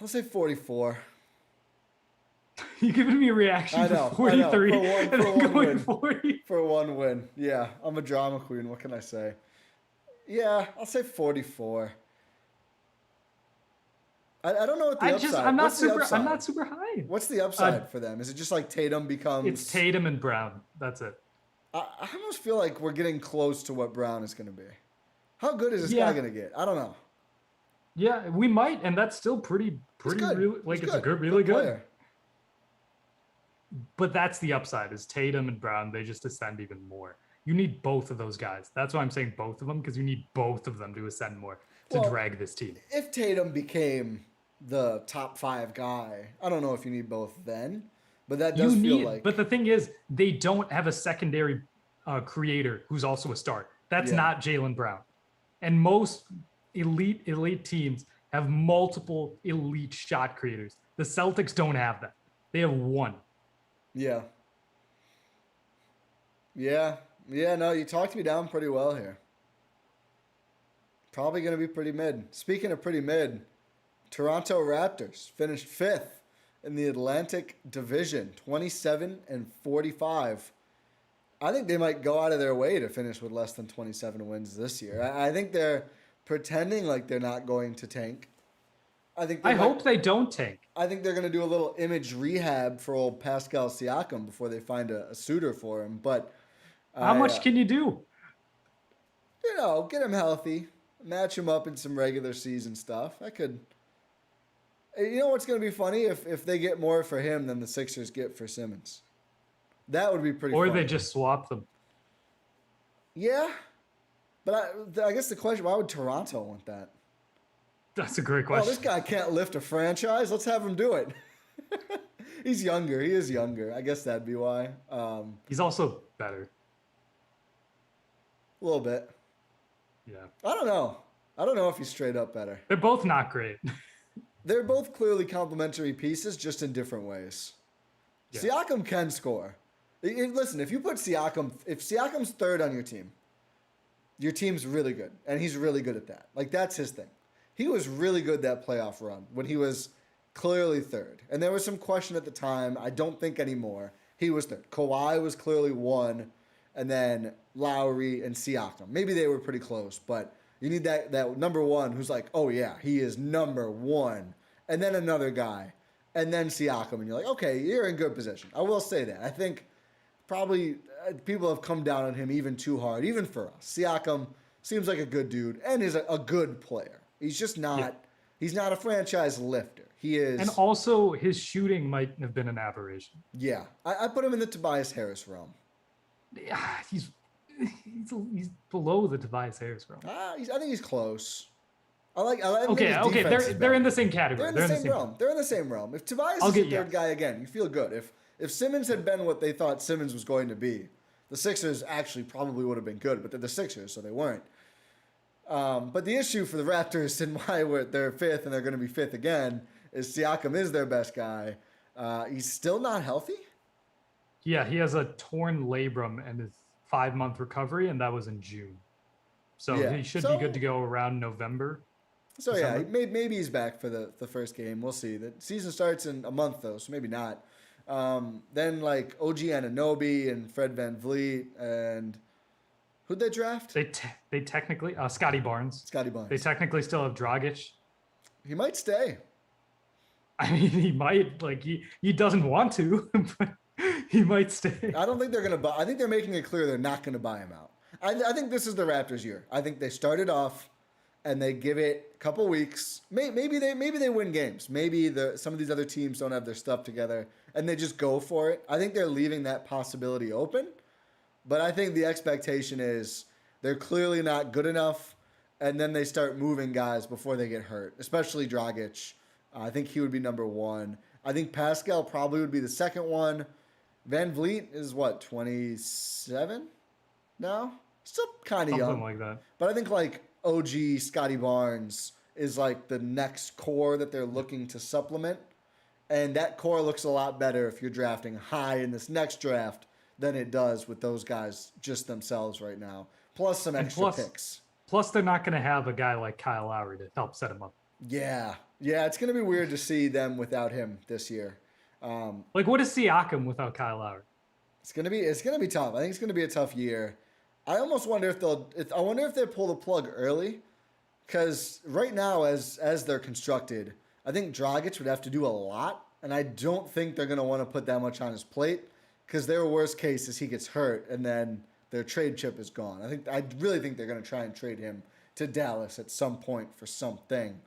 I'll say 44. You're giving me a reaction for 43 for one win. 40. For one win. Yeah, I'm a drama queen. What can I say? Yeah, I'll say 44. I don't know what the upside. I'm not super high. What's the upside for them? Is it just like Tatum becomes? It's Tatum and Brown. That's it. I almost feel like we're getting close to what Brown is going to be. How good is this guy going to get? I don't know. Yeah, we might, and that's still pretty really, like it's a really good. But that's the upside, is Tatum and Brown. They just ascend even more. You need both of those guys. That's why I'm saying both of them, because you need both of them to ascend more to drag this team. If Tatum became the top 5 guy, I don't know if you need both then, but that does feel like. But the thing is, they don't have a secondary creator who's also a star. That's not Jaylen Brown. And most elite teams have multiple elite shot creators. The Celtics don't have that. They have one. Yeah. No, you talked me down pretty well here. Probably going to be pretty mid. Speaking of pretty mid, Toronto Raptors finished 5th in the Atlantic Division, 27-45. I think they might go out of their way to finish with less than 27 wins this year. I think they're pretending like they're not going to tank. I hope they don't tank. I think they're going to do a little image rehab for old Pascal Siakam before they find a suitor for him. But how much can you do? Get him healthy, match him up in some regular season stuff. You know what's going to be funny? If they get more for him than the Sixers get for Simmons. That would be pretty funny. Or they just swap them. Yeah. But I guess the question, why would Toronto want that? That's a great question. Oh, this guy can't lift a franchise. Let's have him do it. He's younger. He is younger. I guess that'd be why. He's also better. A little bit. Yeah. I don't know if he's straight up better. They're both not great. They're both clearly complementary pieces, just in different ways. Yeah. Siakam can score. Listen, if Siakam's third on your team's really good, and he's really good at that. Like, that's his thing. He was really good that playoff run when he was clearly third. And there was some question at the time. I don't think anymore. He was third. Kawhi was clearly 1, and then Lowry and Siakam. Maybe they were pretty close, but you need that number one who's like, oh yeah, he is number one, and then another guy, and then Siakam, and you're like, okay, you're in good position. I will say that. I think probably people have come down on him even too hard, even for us. Siakam seems like a good dude and is a good player. He's just not. Yeah. He's not a franchise lifter. He is. And also, his shooting might have been an aberration. Yeah. I put him in the Tobias Harris realm. Yeah, he's below the Tobias Harris realm. I think he's close. I like okay. They're in the same category. They're in the same realm. They're in the same realm. If Tobias is the third guy again, you feel good. If Simmons had been what they thought Simmons was going to be, the Sixers actually probably would have been good, but they're the Sixers, so they weren't. But the issue for the Raptors and why they're fifth and they're going to be fifth again is Siakam is their best guy. He's still not healthy? Yeah, he has a torn labrum and his 5-month recovery, and that was in June. So he should be good to go around November. So December. Yeah, maybe he's back for the first game. We'll see. The season starts in a month, though, so maybe not. Then like OG Anunoby and Fred VanVleet and who'd they draft? They technically Scotty Barnes. They technically still have Dragic. He might stay. I mean, he might. Like he doesn't want to, but he might stay. I don't think they're gonna buy. I think they're making it clear they're not gonna buy him out. I think this is the Raptors' year. I think they started off and they give it a couple weeks. Maybe they win games. Maybe some of these other teams don't have their stuff together and they just go for it. I think they're leaving that possibility open. But I think the expectation is they're clearly not good enough, and then they start moving guys before they get hurt, especially Dragic. I think he would be number one. I think Pascal probably would be the second one. VanVleet is, 27 now? Still kind of young. Something like that. But I think, OG Scotty Barnes is, the next core that they're looking to supplement. And that core looks a lot better if you're drafting high in this next draft than it does with those guys just themselves right now. Plus some extra picks. Plus, they're not going to have a guy like Kyle Lowry to help set him up. Yeah. Yeah, it's going to be weird to see them without him this year. What is Siakam without Kyle Lowry? It's gonna be tough. I think it's gonna be a tough year. I almost wonder if they pull the plug early, because right now as they're constructed, I think Dragic would have to do a lot, and I don't think they're gonna want to put that much on his plate, because their worst case is he gets hurt and then their trade chip is gone. I really think they're gonna try and trade him to Dallas at some point for something.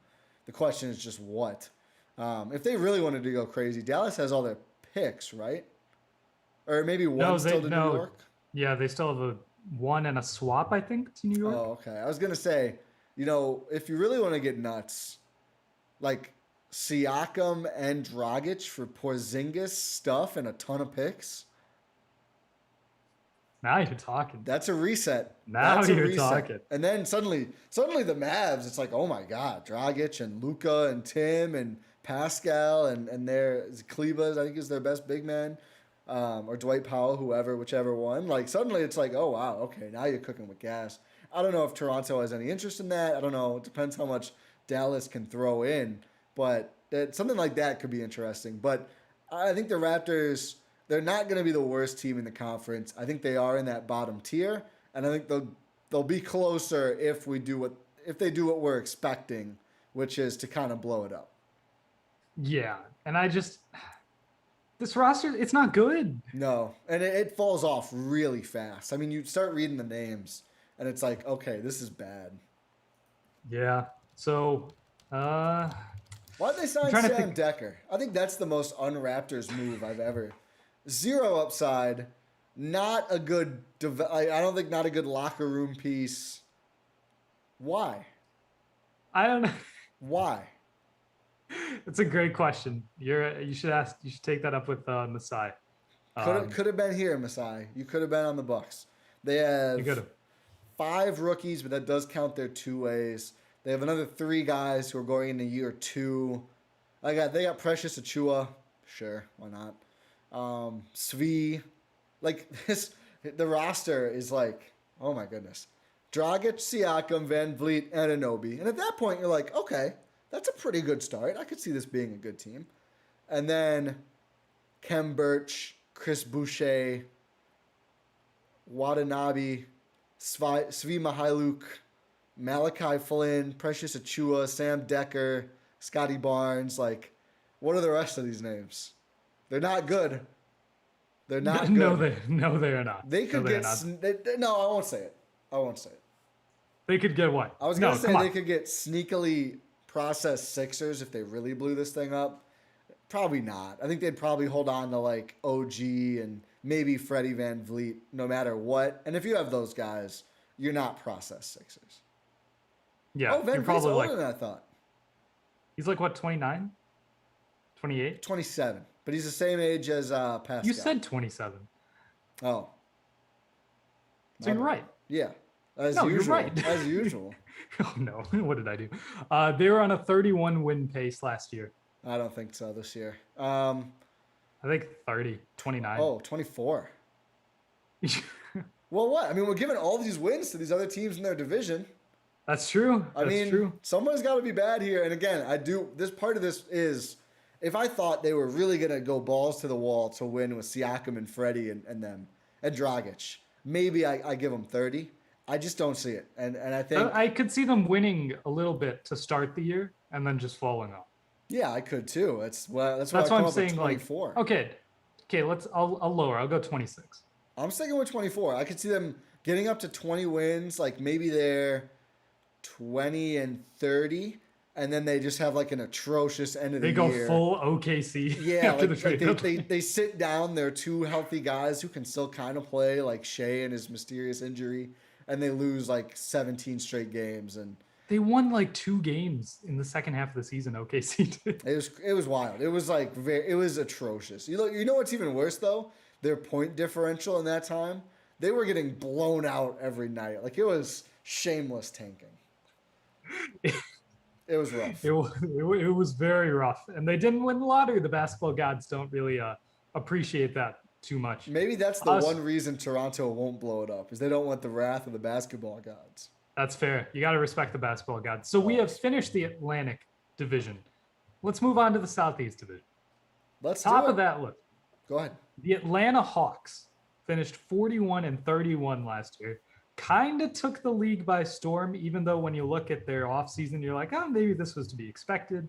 The question is just what. If they really wanted to go crazy, Dallas has all their picks, right? Or maybe one still to New York? Yeah, they still have a one and a swap, I think, to New York. Oh, okay. I was going to say, if you really want to get nuts, Siakam and Dragic for Porzingis stuff and a ton of picks. Now you're talking. That's a reset. Now you're talking. And then suddenly the Mavs, it's like, oh my God, Dragic and Luka and Tim and Pascal and their Klebas, I think is their best big man, or Dwight Powell, whichever one. Suddenly it's like, oh wow, okay, now you're cooking with gas. I don't know if Toronto has any interest in that. I don't know. It depends how much Dallas can throw in, but something like that could be interesting. But I think the Raptors, they're not going to be the worst team in the conference. I think they are in that bottom tier, and I think they'll be closer if they do what we're expecting, which is to kind of blow it up. Yeah, and this roster, it's not good. No, and it falls off really fast. I mean, you start reading the names, and it's like, okay, this is bad. Yeah, so... Why'd they sign Sam Decker? I think that's the most un-Raptors move I've ever... Zero upside, not a good... I don't think not a good locker room piece. Why? I don't know. Why? It's a great question. You should take that up with Masai. Could have been here, Masai. You could have been on the Bucks. They have 5 rookies, but that does count their 2-ways. They have another 3 guys who are going into year 2. They got Precious Achua. Sure, why not? Svi. The roster is oh my goodness. Dragic, Siakam, VanVleet, Anunoby. And at that point, you're like, okay, that's a pretty good start. I could see this being a good team. And then Kem Birch, Chris Boucher, Watanabe, Svi Mihailuk, Malachi Flynn, Precious Achua, Sam Decker, Scotty Barnes. Like, what are the rest of these names? They're not good. They're not No, good. they are not. They could no, get. not. No, I won't say it. I won't say it. They could get what? I was gonna say they could get sneakily processed Sixers if they really blew this thing up. Probably not. I think they'd probably hold on to like OG and maybe Freddie Van Vliet no matter what. And if you have those guys, you're not processed Sixers. Yeah. Oh, Van Vliet's older than I thought. He's like what, 29? 28? 27. But he's the same age as Pascal. You said 27. Oh. So you're right. Yeah. As no, usual. You're right. As usual. Oh, no. What did I do? They were on a 31 win pace last year. I don't think so this year. I think 30, 29. Oh, 24. Well, what? I mean, we're giving all these wins to these other teams in their division. That's true. That's true. Someone's got to be bad here. And again, this part of this is, if I thought they were really going to go balls to the wall to win with Siakam and Freddie and them and Dragic, maybe I give them 30. I just don't see it. And I think I could see them winning a little bit to start the year and then just falling off. Yeah, I could too. That's why I'm saying. 24. Like, okay, I'll lower. I'll go 26. I'm sticking with 24. I could see them getting up to 20 wins. Like maybe they're 20 and 30, and then they just have like an atrocious end of the year. They go full OKC. Yeah, like they sit down their two healthy guys who can still kind of play, like Shea and his mysterious injury, and they lose like 17 straight games. And they won like 2 games in the second half of the season. OKC did. It was wild. It was like it was atrocious. You know what's even worse though? Their point differential in that time. They were getting blown out every night. Like it was shameless tanking. It was rough. It was very rough, and they didn't win the lottery. The basketball gods don't really appreciate that too much. Maybe that's the one reason Toronto won't blow it up, is they don't want the wrath of the basketball gods. That's fair. You got to respect the basketball gods. So we have finished the Atlantic Division. Let's move on to the Southeast Division. Let's Top do it. of that list. Go ahead. The Atlanta Hawks finished 41 and 31 last year. Kind of took the league by storm, even though when you look at their offseason, you're like, oh, maybe this was to be expected.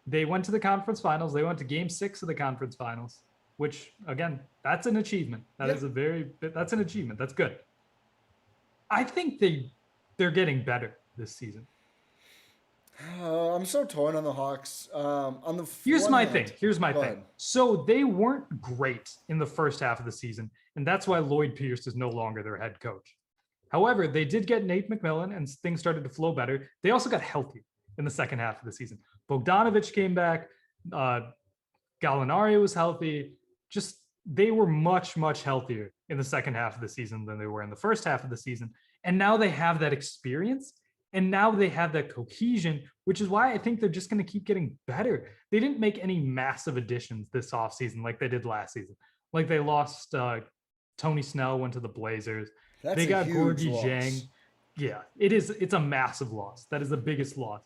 They went to the conference finals. They went to game 6 of the conference finals, which, again, that's an achievement. That's an achievement. That's good. I think they're getting better this season. I'm so torn on the Hawks. Here's my thing. So they weren't great in the first half of the season, and that's why Lloyd Pierce is no longer their head coach. However, they did get Nate McMillan, and things started to flow better. They also got healthy in the second half of the season. Bogdanovich came back. Gallinari was healthy. Just they were much, much healthier in the second half of the season than they were in the first half of the season. And now they have that experience. And now they have that cohesion, which is why I think they're just going to keep getting better. They didn't make any massive additions this offseason like they did last season. Like they lost Tony Snell, went to the Blazers. They got Gorgie Jang. Yeah, it's a massive loss. That is the biggest loss.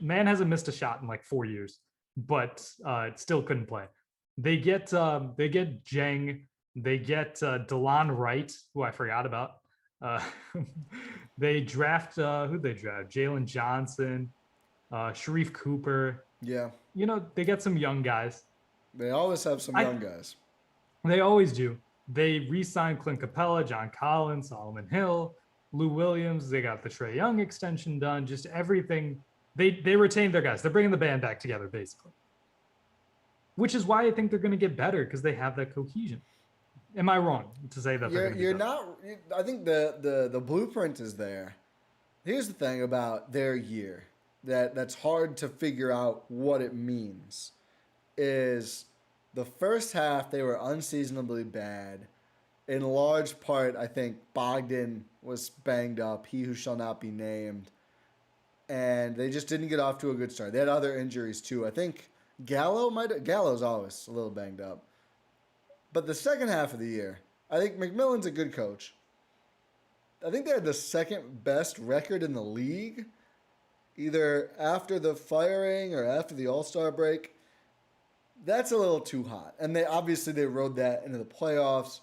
Man hasn't missed a shot in like 4 years, but still couldn't play. They get Jang. They get DeLon Wright, who I forgot about. They draft who'd they draft? Jalen Johnson, Sharif Cooper. Yeah. They get some young guys. They always have some young guys. They always do. They re-signed Clint Capella, John Collins, Solomon Hill, Lou Williams. They got the Trae Young extension done. Just everything. They retained their guys. They're bringing the band back together, basically. Which is why I think they're going to get better, because they have that cohesion. Am I wrong to say that? You're not. I think the blueprint is there. Here's the thing about their year that's hard to figure out what it means. Is the first half they were unseasonably bad. In large part, I think Bogdan was banged up. He who shall not be named. And they just didn't get off to a good start. They had other injuries too. I think Gallo's always a little banged up. But the second half of the year, I think McMillan's a good coach. I think they had the second best record in the league, either after the firing or after the All-Star break. That's a little too hot. And they rode that into the playoffs.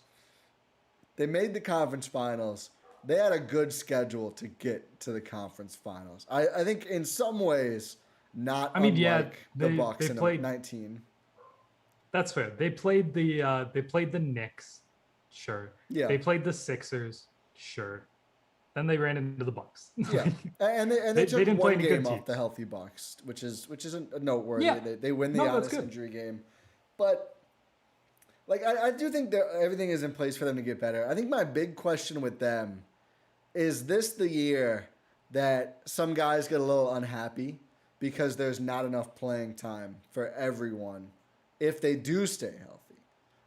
They made the conference finals. They had a good schedule to get to the conference finals. I think in some ways, not I mean, yeah, unlike the Bucks they in played. 19. That's fair. They played the Knicks, sure. Yeah. They played the Sixers, sure. Then they ran into the Bucks. Yeah, and they They took didn't play one any good game off the teams. healthy Bucks, which isn't noteworthy. Yeah, They win the no, that's Giannis good. injury game, but like I do think that everything is in place for them to get better. I think my big question with them is this the year that some guys get a little unhappy because there's not enough playing time for everyone if they do stay healthy.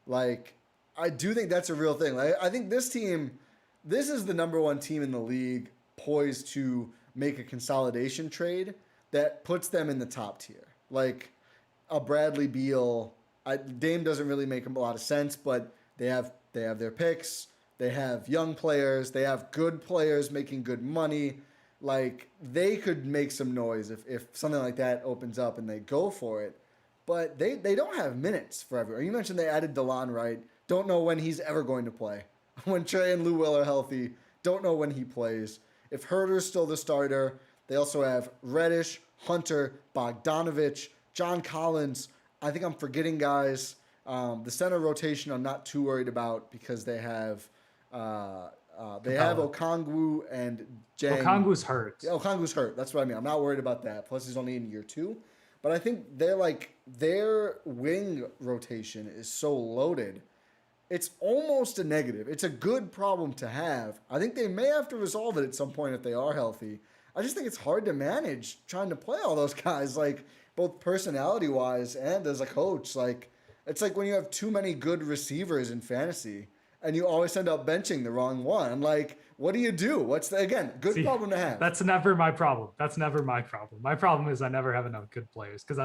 Like I do think that's a real thing. Like I think this team, this is the number one team in the league poised to make a consolidation trade that puts them in the top tier. Like a Bradley Beal, Dame doesn't really make a lot of sense, but they have their picks. They have young players. They have good players making good money. Like they could make some noise if something like that opens up and they go for it. But they don't have minutes for everyone. You mentioned they added DeLon Wright. Don't know when he's ever going to play. When Trey and Lou Will are healthy, don't know when he plays. If Herter's still the starter, they also have Reddish, Hunter, Bogdanovich, John Collins. I think I'm forgetting guys. The center rotation I'm not too worried about because they have Okongwu and Jang. Okongwu's hurt. Yeah, Okongwu's hurt. That's what I mean. I'm not worried about that. Plus, he's only in year 2. But I think their wing rotation is so loaded. It's almost a negative. It's a good problem to have. I think they may have to resolve it at some point if they are healthy. I just think it's hard to manage trying to play all those guys, like both personality-wise and as a coach. Like it's like when you have too many good receivers in fantasy and you always end up benching the wrong one. Like, what do you do? Good problem to have. That's never my problem. That's never my problem. My problem is I never have enough good players because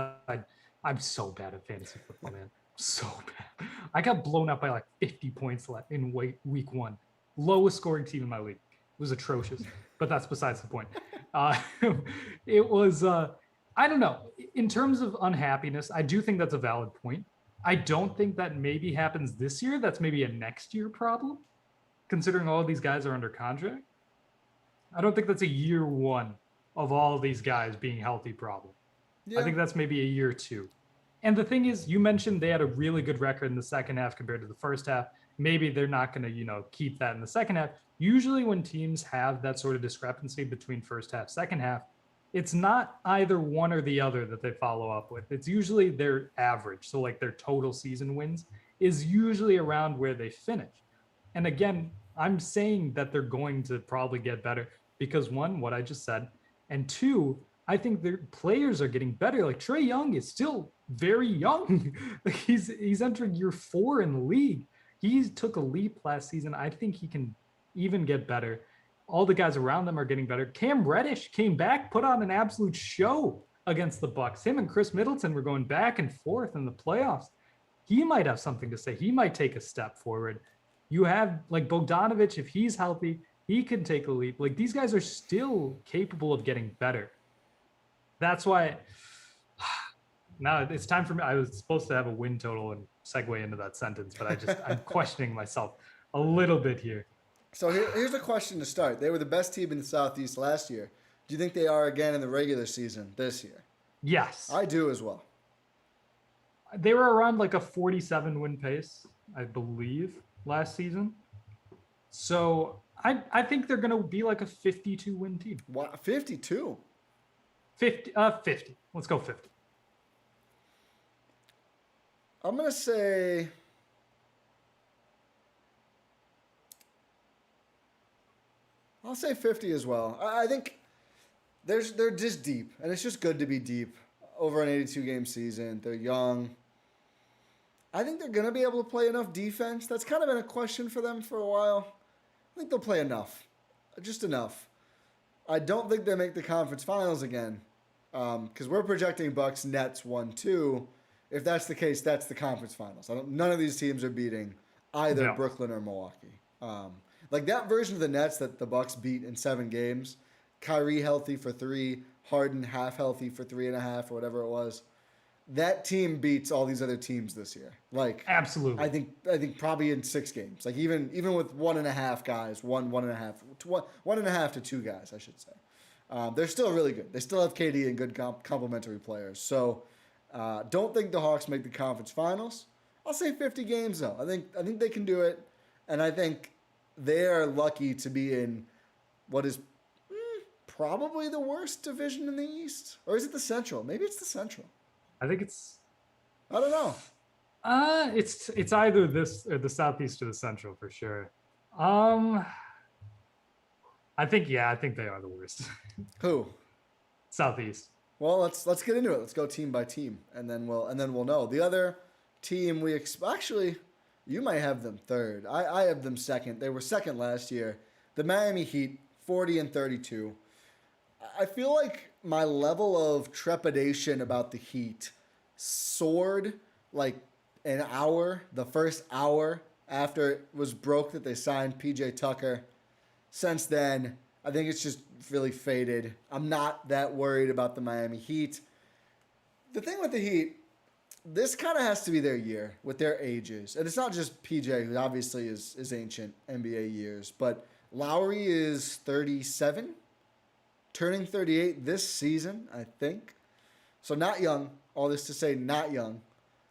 I'm so bad at fantasy football, man. So bad. I got blown up by like 50 points left in week 1. Lowest scoring team in my league. It was atrocious, but that's besides the point. It was, I don't know. In terms of unhappiness, I do think that's a valid point. I don't think that maybe happens this year. That's maybe a next year problem, considering all of these guys are under contract. I don't think that's a year 1 of all of these guys being healthy problem. Yeah. I think that's maybe a year 2. And the thing is, you mentioned they had a really good record in the second half compared to the first half. Maybe they're not going to, keep that in the second half. Usually when teams have that sort of discrepancy between first half, second half, it's not either one or the other that they follow up with. It's usually their average. So like their total season wins is usually around where they finish. And again, I'm saying that they're going to probably get better because 1, what I just said, and 2, I think their players are getting better. Like Trae Young is still very young. Like he's entering year 4 in the league. He took a leap last season. I think he can even get better. All the guys around them are getting better. Cam Reddish came back, put on an absolute show against the Bucks. Him and Chris Middleton were going back and forth in the playoffs. He might have something to say. He might take a step forward. You have like Bogdanovich, if he's healthy, he can take a leap. Like these guys are still capable of getting better. That's why now it's time for me. I was supposed to have a win total and segue into that sentence, but I'm questioning myself a little bit here. So here's a question to start. They were the best team in the Southeast last year. Do you think they are again in the regular season this year? Yes. I do as well. They were around like a 47 win pace, I believe, last season. So I think they're going to be like a 52 win team. What, 52? 50. Let's go 50. I'm going to say I'll say 50 as well. I think they're just deep, and it's just good to be deep over an 82-game season. They're young. I think they're going to be able to play enough defense. That's kind of been a question for them for a while. I think they'll play enough. Just enough. I don't think they make the conference finals again because we're projecting Bucks Nets 1-2. If that's the case, that's the conference finals. None of these teams are beating either Brooklyn or Milwaukee. Like that version of the Nets that the Bucks beat in 7 games, Kyrie healthy for 3, Harden half healthy for 3.5 or whatever it was. that team beats all these other teams this year. Like, Absolutely. I think probably in 6 games. Like even with 1.5 guys, one and a half to 2 guys, I should say. They're still really good. They still have KD and good complementary players. So don't think the Hawks make the conference finals. I'll say 50 games though. I think they can do it, and I think they are lucky to be in what is probably the worst division in the East, or is it the Central? Maybe it's the Central. I think it's. I don't know. It's either this or the Southeast or the Central for sure. I think they are the worst. Who? Southeast. Well, let's get into it. Let's go team by team, and then we'll know. The other team actually, you might have them third. I have them second. They were second last year. The Miami Heat, 40-32. I feel like my level of trepidation about the Heat soared like the first hour after it was broke that they signed PJ Tucker. Since then, I think it's just really faded. I'm not that worried about the Miami Heat. The thing with the Heat, this kind of has to be their year with their ages. And it's not just PJ, who obviously is ancient NBA years, but Lowry is 37, turning 38 this season, I think. So not young. All this to say, not young.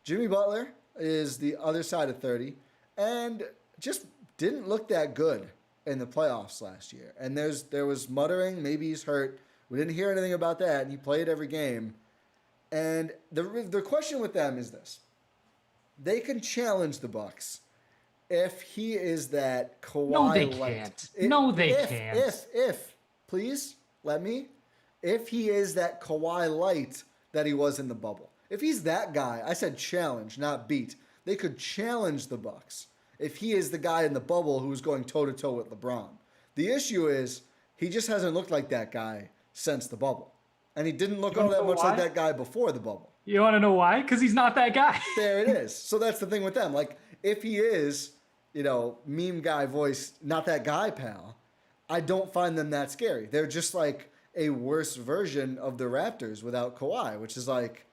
Jimmy Butler is the other side of 30 and just didn't look that good in the playoffs last year. And there was muttering, maybe he's hurt. We didn't hear anything about that, and he played every game. And the question with them is this. They can challenge the Bucks if he is that Kawhi No, they light. can't. They can't. If, please, let me. If he is that Kawhi light that he was in the bubble. If he's that guy, I said challenge, not beat. They could challenge the Bucks if he is the guy in the bubble who's going toe-to-toe with LeBron. The issue is he just hasn't looked like that guy since the bubble. And he didn't look all that much like that guy before the bubble. You want to know why? Because he's not that guy. There it is. So that's the thing with them. Like, if he is, meme guy voice, not that guy, pal, I don't find them that scary. They're just like a worse version of the Raptors without Kawhi, which is like,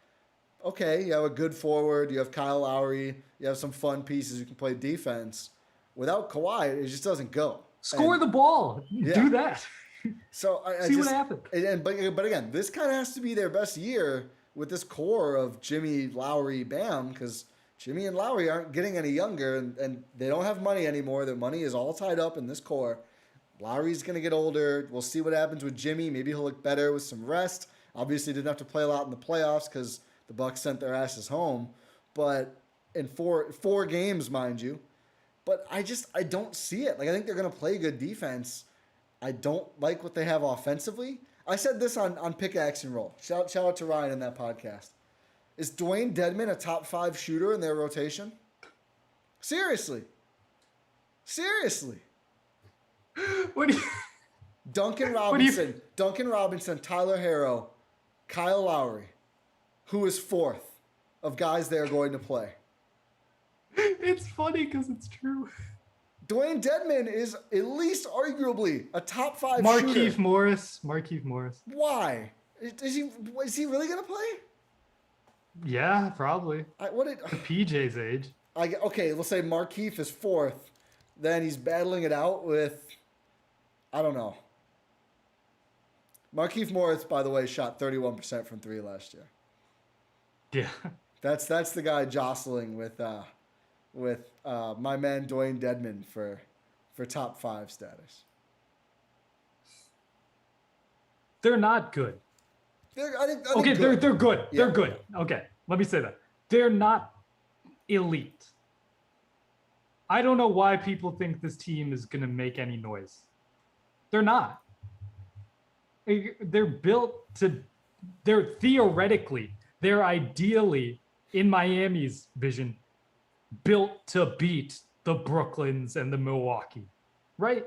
okay, you have a good forward, you have Kyle Lowry, you have some fun pieces, you can play defense. Without Kawhi, it just doesn't go. Score the ball. Yeah. Do that. So See what happens. But again, this kind of has to be their best year with this core of Jimmy, Lowry, Bam, because Jimmy and Lowry aren't getting any younger, and they don't have money anymore. Their money is all tied up in this core. Lowry's going to get older. We'll see what happens with Jimmy. Maybe he'll look better with some rest. Obviously, didn't have to play a lot in the playoffs because the Bucks sent their asses home. But in four games, mind you. But I don't see it. Like, I think they're going to play good defense. I don't like what they have offensively. I said this on Pickaxe and Roll. Shout out to Ryan in that podcast. Is Dwayne Dedmon a top 5 shooter in their rotation? Seriously. What do you... Duncan Robinson, Tyler Herro, Kyle Lowry, who is 4th of guys they are going to play. It's funny because it's true. Dwayne Dedmon is at least arguably a top 5 shooter. Markieff Morris. Why? Is he really going to play? Yeah, probably. PJ's age. Okay, let's say Markieff is 4th. Then he's battling it out with, I don't know. Markieff Morris, by the way, shot 31% from 3 last year. Yeah. That's the guy jostling with my man Dwayne Dedmon for top 5 status. They're not good. They're good. They're good. Yeah. They're good. Okay, let me say that. They're not elite. I don't know why people think this team is going to make any noise. They're not. They're ideally, in Miami's vision, built to beat the Brooklyns and the Milwaukee, right?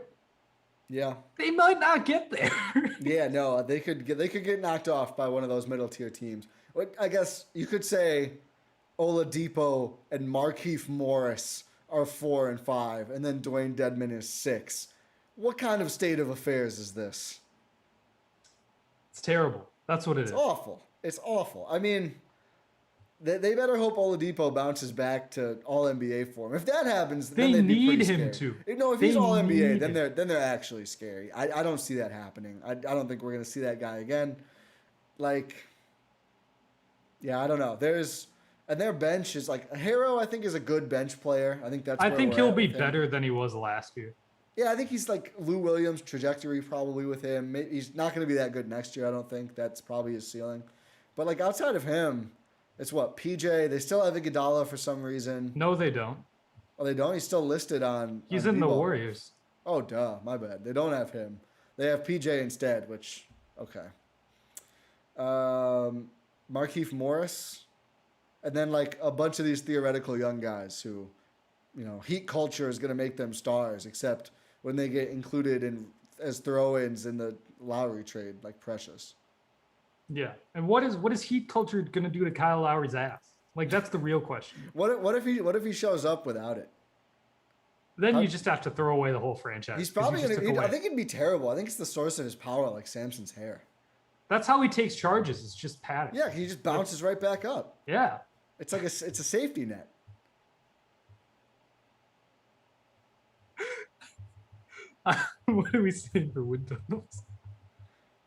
Yeah. They might not get there. Yeah, no, they could get knocked off by one of those middle tier teams. I guess you could say Oladipo and Markieff Morris are 4 and 5, and then Dwayne Dedmon is 6. What kind of state of affairs is this? It's terrible. That's what it is. It's awful. I mean, They better hope Oladipo bounces back to All NBA form. If that happens, then They they'd be need pretty him scary. to. No, if They he's All NBA, need then him. they're actually scary. I don't see that happening. I don't think we're gonna see that guy again. Like, yeah, I don't know. And their bench is like Harrow. I think is a good bench player. I think that's. I where think we're he'll at be with him. better than he was last year. Yeah, I think he's like Lou Williams trajectory probably with him. Maybe he's not going to be that good next year. I don't think that's probably his ceiling. But like outside of him, it's what PJ. They still have Iguodala for some reason. No, they don't. Oh, they don't. He's still listed on. He's on in the D-Ball. Warriors. Oh, duh. My bad. They don't have him. They have PJ instead. Which okay. Markieff Morris, and then like a bunch of these theoretical young guys who, Heat culture is going to make them stars, except when they get included in as throw-ins in the Lowry trade, like Precious. Yeah. And what is Heat culture going to do to Kyle Lowry's ass? Like, that's the real question. What if he shows up without it? Then you just have to throw away the whole franchise. He's 'cause you probably just going took to. I away. think it'd be terrible. I think it's the source of his power, like Samson's hair. That's how he takes charges. It's just padding. Yeah, he just bounces right back up. Yeah. It's like it's a safety net. What are we saying for win totals?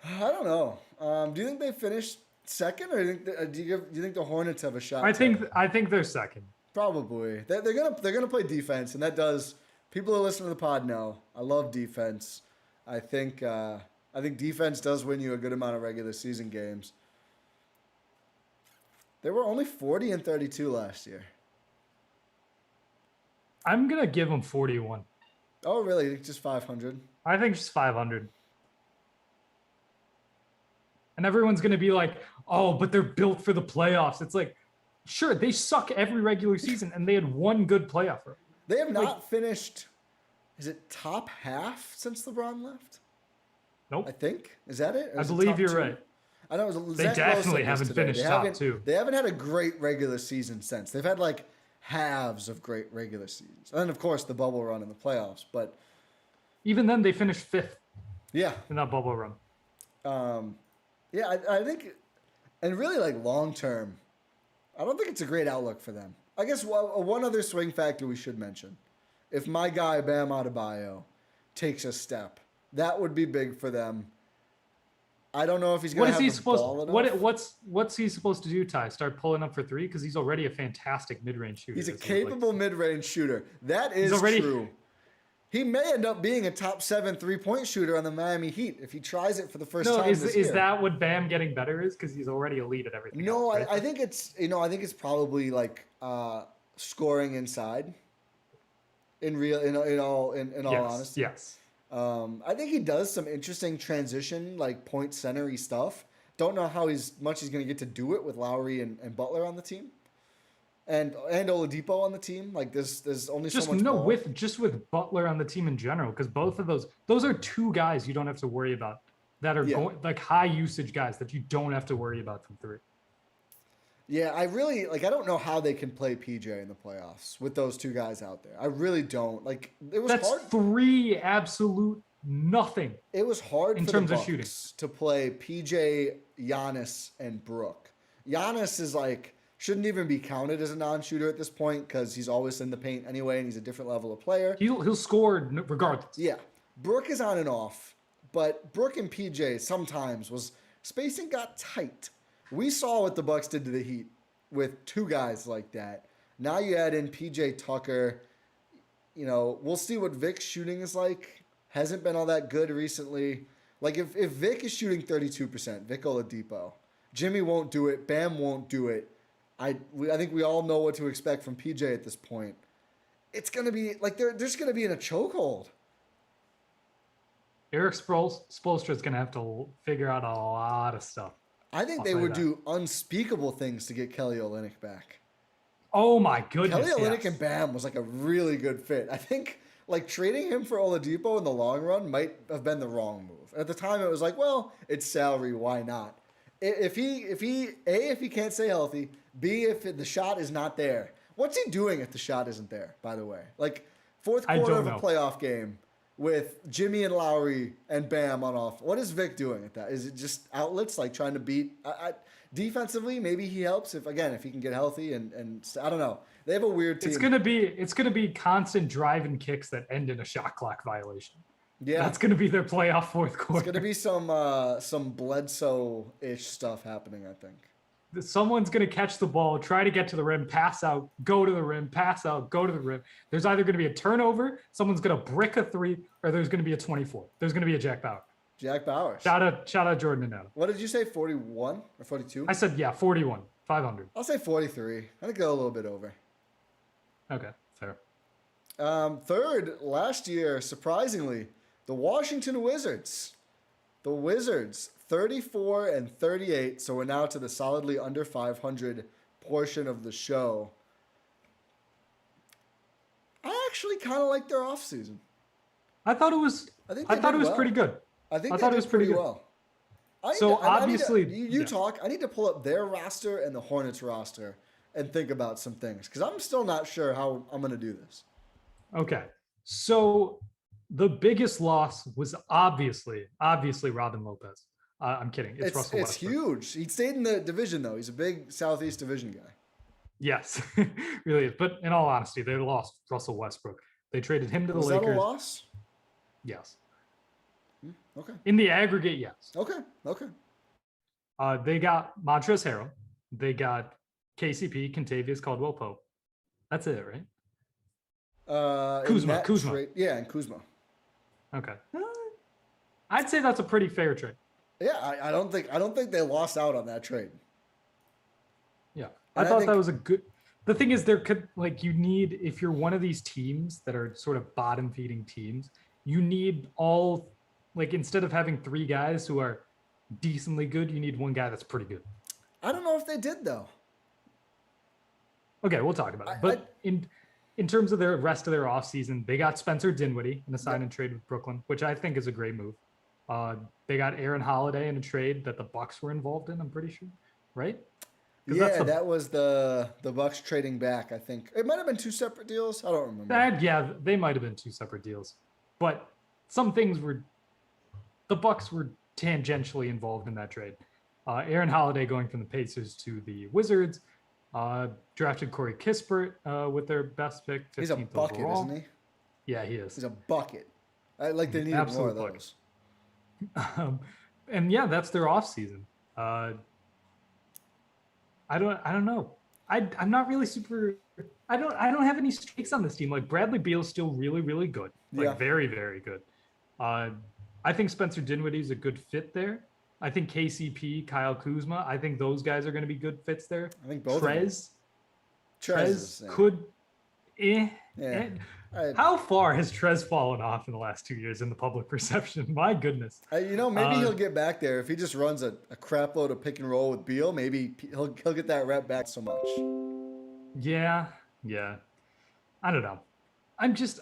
I don't know. Do you think they finished second, or do you think the Hornets have a shot? I think they're second. Probably. They're gonna play defense, and that does. People who listen to the pod know I love defense. I think defense does win you a good amount of regular season games. They were only 40-32 last year. I'm gonna give them 41. Oh, really? Just 500? I think just 500. And everyone's gonna be like, "Oh, but they're built for the playoffs." It's like, sure, they suck every regular season, and they had one good playoff run. They have not finished. Is it top half since LeBron left? Nope. I think. Is that it? Or I is it believe top you're two? right. I know. It was They Zach definitely Wilson haven't today. finished top two. They haven't had a great regular season since. They've had like halves of great regular seasons, and then of course the bubble run in the playoffs. But Even then, they finished fifth yeah, in that bubble run. yeah, I think, and really like long term, I don't think it's a great outlook for them. I guess one other swing factor we should mention: if my guy Bam Adebayo takes a step, that would be big for them. I don't know if he's going to have the ball enough. What's he supposed to do, Ty? Start pulling up for three? Because he's already a fantastic mid-range shooter. He's a it seems like. capable mid-range shooter. That is true. He may end up being a top 7 3-point shooter on the Miami Heat if he tries it for the first time this year. Is that what Bam getting better is? Because he's already elite at everything. No, else, right? I think it's probably like scoring inside. In all honesty. Yes. I think he does some interesting transition, like point center-y stuff. Don't know how much he's going to get to do it with Lowry and Butler on the team, and Oladipo on the team. Like there's only so much. With Butler on the team in general, because both of those are two guys you don't have to worry about that are going like high usage guys that you don't have to worry about from three. Yeah, I really I don't know how they can play PJ in the playoffs with those two guys out there. I really don't. Like it was That's hard. Three absolute nothing. It was hard in for terms the of shooting Bucks to play PJ, Giannis, and Brook. Giannis is shouldn't even be counted as a non-shooter at this point because he's always in the paint anyway, and he's a different level of player. He'll score regardless. Yeah, Brook is on and off, but Brook and PJ sometimes spacing got tight. We saw what the Bucks did to the Heat with two guys like that. Now you add in PJ Tucker. We'll see what Vic's shooting is like. Hasn't been all that good recently. Like if Vic is shooting 32%, Vic Oladipo, Jimmy won't do it. Bam won't do it. I think we all know what to expect from PJ at this point. It's gonna be like they're just gonna be in a chokehold. Eric Spoelstra is gonna have to figure out a lot of stuff. I think they would do unspeakable things to get Kelly Olynyk back. Oh my goodness! Kelly Olynyk and Bam was like a really good fit. I think trading him for Oladipo in the long run might have been the wrong move. At the time, it was like, well, it's salary, why not? If he can't stay healthy, B, if the shot is not there. What's he doing if the shot isn't there? By the way, fourth quarter of a playoff game with Jimmy and Lowry and Bam on off. What is Vic doing at that? Is it just outlets trying to beat? Defensively, maybe he helps if he can get healthy and I don't know. They have a weird team. It's gonna be constant drive and kicks that end in a shot clock violation. Yeah, that's gonna be their playoff fourth quarter. It's gonna be some Bledsoe-ish stuff happening, I think. Someone's going to catch the ball, try to get to the rim, pass out, go to the rim, pass out, go to the rim. There's either going to be a turnover, someone's going to brick a three, or there's going to be a 24. There's going to be a Jack Bauer. Jack Bauer. Shout out Jordan and Adam. What did you say, 41 or 42? I said, 41, 500. I'll say 43. I think go a little bit over. Okay, fair. Third, last year, surprisingly, the Washington Wizards. The Wizards, 34 and 38, so we're now to the solidly under 500 portion of the show. I actually kind of like their offseason. I thought it was pretty good. I thought it was pretty well. Obviously, talk. I need to pull up their roster and the Hornets roster and think about some things because I'm still not sure how I'm going to do this. Okay, so the biggest loss was obviously Robin Lopez. I'm kidding. It's Russell Westbrook. It's huge. He stayed in the division, though. He's a big Southeast Division guy. Yes, really is. But in all honesty, they lost Russell Westbrook. They traded him to the Lakers. Was that a loss? Yes. Okay. In the aggregate, yes. Okay. They got Montrezl Harrell. They got KCP, Kentavious Caldwell-Pope. That's it, right? Kuzma. And Kuzma. Okay. I'd say that's a pretty fair trade. Yeah, I don't think they lost out on that trade. Yeah. I thought that was a good. The thing is, you need, if you're one of these teams that are sort of bottom feeding teams, you need all, instead of having three guys who are decently good, you need one guy that's pretty good. I don't know if they did though. Okay, we'll talk about it. But in terms of the rest of their offseason, they got Spencer Dinwiddie in a sign and trade with Brooklyn, which I think is a great move. They got Aaron Holiday in a trade that the Bucks were involved in, I'm pretty sure, right? Yeah, that was the Bucks trading back, I think. It might have been two separate deals. I don't remember. They might have been two separate deals. But some things the Bucks were tangentially involved in that trade. Aaron Holiday going from the Pacers to the Wizards, drafted Corey Kispert with their best pick, 15th He's a bucket, overall. Isn't he? Yeah, he is. He's a bucket. They needed more of those. And yeah, that's their offseason. I don't know. I'm not really super. I don't have any streaks on this team. Bradley Beal's still really, really good. Very, very good. I think Spencer Dinwiddie is a good fit there. I think KCP, Kyle Kuzma. I think those guys are going to be good fits there. I think both. Trez could. How far has Trez fallen off in the last 2 years in the public perception? My goodness. Maybe he'll get back there if he just runs a crap load of pick and roll with Beal. Maybe he'll get that rep back so much. Yeah. I don't know. I just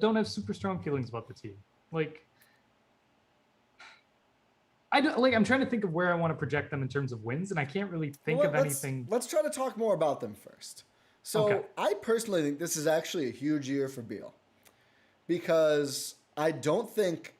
don't have super strong feelings about the team. I'm trying to think of where I want to project them in terms of wins, and I can't really think of anything. Let's try to talk more about them first. So okay. I personally think this is actually a huge year for Beal because I think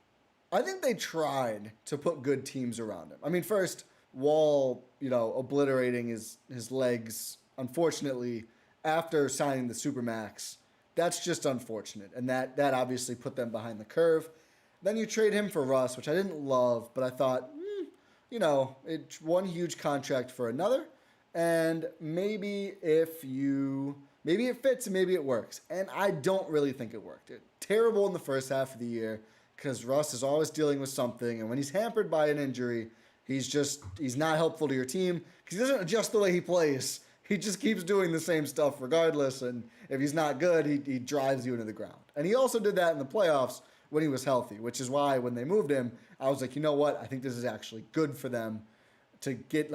they tried to put good teams around him. I mean, first, Wall, obliterating his legs, unfortunately, after signing the Supermax, that's just unfortunate. And that obviously put them behind the curve. Then you trade him for Russ, which I didn't love, but I thought, it's one huge contract for another. And maybe it fits and maybe it works. And I don't really think it worked. Terrible in the first half of the year because Russ is always dealing with something. And when he's hampered by an injury, he's not helpful to your team because he doesn't adjust the way he plays. He just keeps doing the same stuff regardless. And if he's not good, he drives you into the ground. And he also did that in the playoffs when he was healthy, which is why when they moved him, I was like, you know what? I think this is actually good for them to get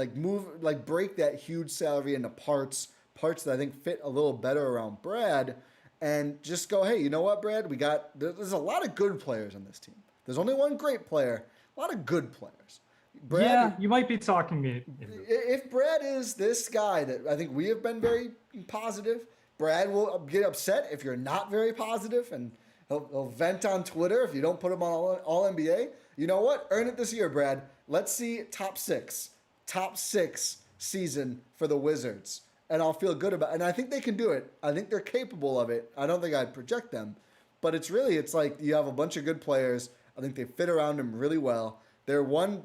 break that huge salary into parts that I think fit a little better around Brad and just go, hey, you know what, Brad? There's a lot of good players on this team. There's only one great player, a lot of good players. Brad, yeah, you might be talking me. If Brad is this guy that I think we have been very positive, Brad will get upset if you're not very positive and he'll vent on Twitter if you don't put him on all NBA. You know what? Earn it this year, Brad. Let's see top 6. top 6 season for the Wizards. And I'll feel good about it. And I think they can do it. I think they're capable of it. I don't think I'd project them. But it's like you have a bunch of good players. I think they fit around them really well. Their one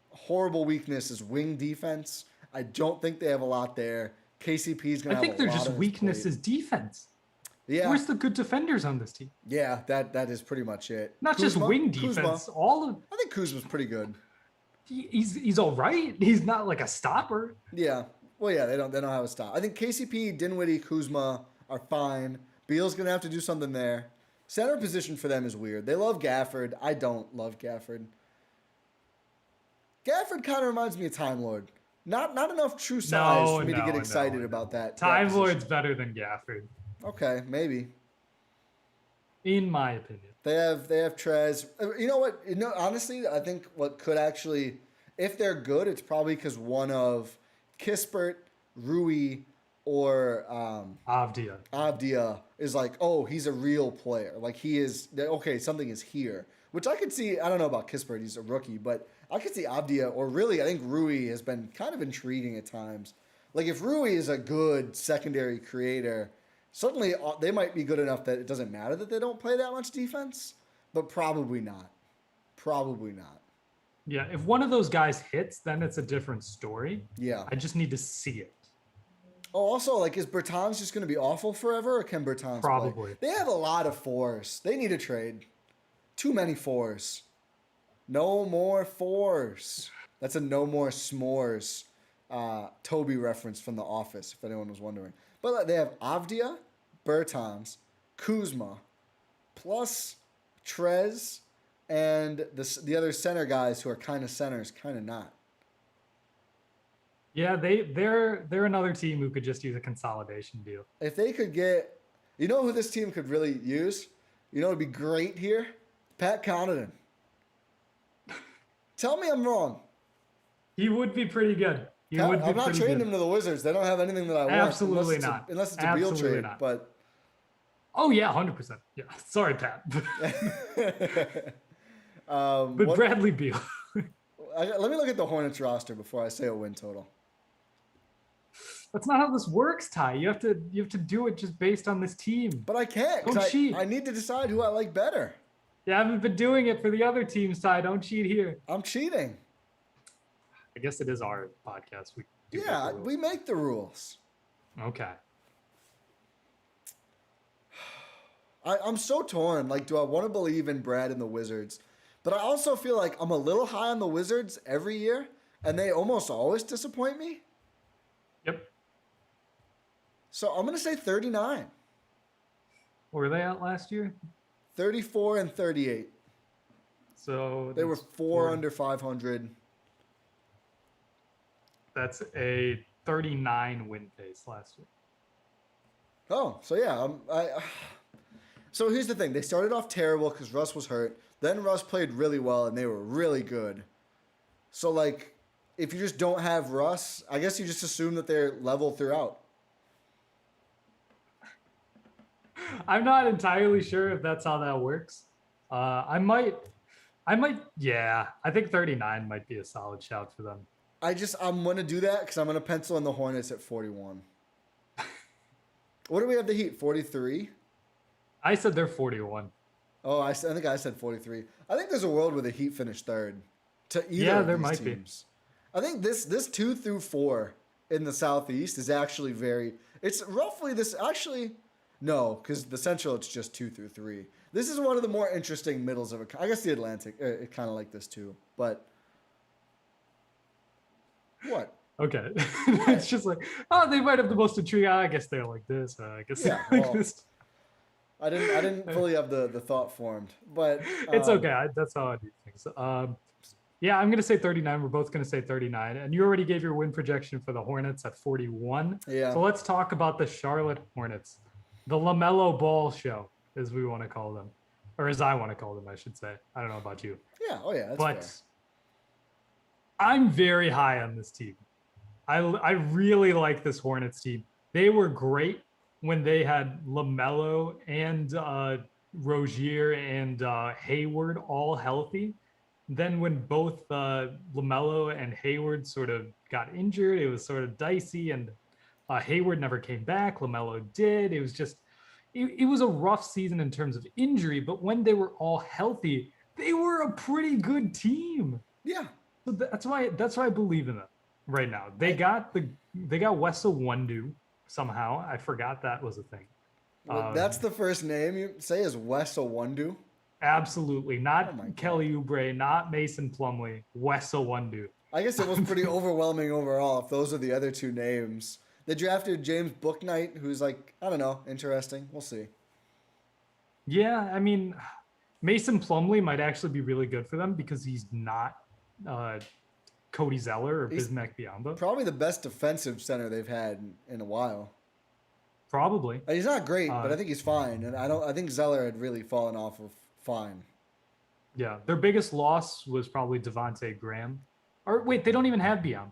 horrible weakness is wing defense. I don't think they have a lot there. KCP is going to have a lot. I think their just on his weakness plate. is defense. Yeah. Where's the good defenders on this team? Yeah, that is pretty much it. Not just wing defense. Kuzma. I think Kuzma's pretty good. He's all right. He's not like a stopper. Yeah. Well, yeah, they don't have a stop. I think KCP, Dinwiddie, Kuzma are fine. Beal's gonna have to do something there. Center position for them is weird. They love Gafford. I don't love Gafford. Gafford kind of reminds me of Time Lord. Not enough true size for me to get excited about that. Time Lord's better than Gafford. Okay, maybe. In my opinion. They have Trez. You know what? Honestly, I think what could actually, if they're good, it's probably because one of Kispert, Rui, or Avdia is like, oh, he's a real player. Like he is, okay, something is here. Which I could see, I don't know about Kispert, he's a rookie, but I could see Avdia, or really I think Rui has been kind of intriguing at times. Like if Rui is a good secondary creator, suddenly they might be good enough that it doesn't matter that they don't play that much defense, but probably not. Probably not. Yeah, if one of those guys hits, then it's a different story. Yeah. I just need to see it. Oh, also, like, is Bertans just going to be awful forever, or can Bertans Probably. play? They have a lot of fours. They need a trade. Too many fours. No more fours. That's a no more s'mores Toby reference from The Office, if anyone was wondering. But they have Avdia, Bertans, Kuzma, plus Trez, and the other center guys who are kind of centers, kind of not. Yeah, they're another team who could just use a consolidation deal. If they could get, you know who this team could really use? You know what'd be great here? Pat Connaughton. Tell me I'm wrong. He would be pretty good. I'm not trading him to the Wizards. They don't have anything that I want. Absolutely not. Unless it's a Beal trade. Not. But oh yeah, 100%. Yeah, sorry, Pat. But Bradley Beal. Let me look at the Hornets roster before I say a win total. That's not how this works, Ty. You have to do it just based on this team. But I can't. Don't cheat. I need to decide who I like better. You haven't been doing it for the other teams, Ty. Don't cheat here. I'm cheating. I guess it is our podcast. We make the rules. Okay. I'm so torn. Like, do I want to believe in Brad and the Wizards? But I also feel like I'm a little high on the Wizards every year, and they almost always disappoint me. Yep. So I'm going to say 39. What were they at last year? 34 and 38. So they were four under 500. That's a 39 win pace last year. Oh, so yeah. So here's the thing. They started off terrible because Russ was hurt. Then Russ played really well, and they were really good. So, like, if you just don't have Russ, I guess you just assume that they're level throughout. I'm not entirely sure if that's how that works. I might, yeah. I think 39 might be a solid shout for them. I'm going to do that because I'm going to pencil in the Hornets at 41. What do we have the Heat? 43? I said they're 41. Oh, I think I said 43. I think there's a world where the Heat finish third to either of these teams. I think this 2 through 4 in the Southeast is actually it's roughly this, actually, no, because the Central, it's just 2 through 3. This is one of the more interesting middles of I guess the Atlantic, it kind of like this too, but what? Okay. It's just like, oh, they might have the most intriguing. I guess they're like this. I guess yeah, like well, this. I didn't fully have the thought formed, but it's okay. That's how I do things. Yeah, I'm gonna say 39. We're both gonna say 39, and you already gave your win projection for the Hornets at 41. Yeah. So let's talk about the Charlotte Hornets, the LaMelo Ball show, as we want to call them, or as I want to call them, I should say. I don't know about you. Yeah. Oh yeah. That's but fair. I'm very high on this team. I really like this Hornets team. They were great when they had LaMelo and Rozier and Hayward all healthy. then when both LaMelo and Hayward sort of got injured, it was sort of dicey, and Hayward never came back. LaMelo did. It was just, it was a rough season in terms of injury, but when they were all healthy, they were a pretty good team. Yeah. So that's why I believe in them right now. They got Wes Iwundu somehow. I forgot that was a thing. That's the first name you say is Wes Iwundu? Absolutely. Not Kelly Oubre, not Mason Plumlee, Wes Iwundu. I guess it was pretty overwhelming overall if those are the other two names. They drafted James Bouknight, who's like, I don't know, interesting. We'll see. Yeah, I mean, Mason Plumlee might actually be really good for them because he's not Cody Zeller or Bismack Biyombo. Probably the best defensive center they've had in a while. Probably. He's not great, but I think he's fine. And I think Zeller had really fallen off of fine. Yeah, their biggest loss was probably Devontae Graham. Or wait, they don't even have Biyombo,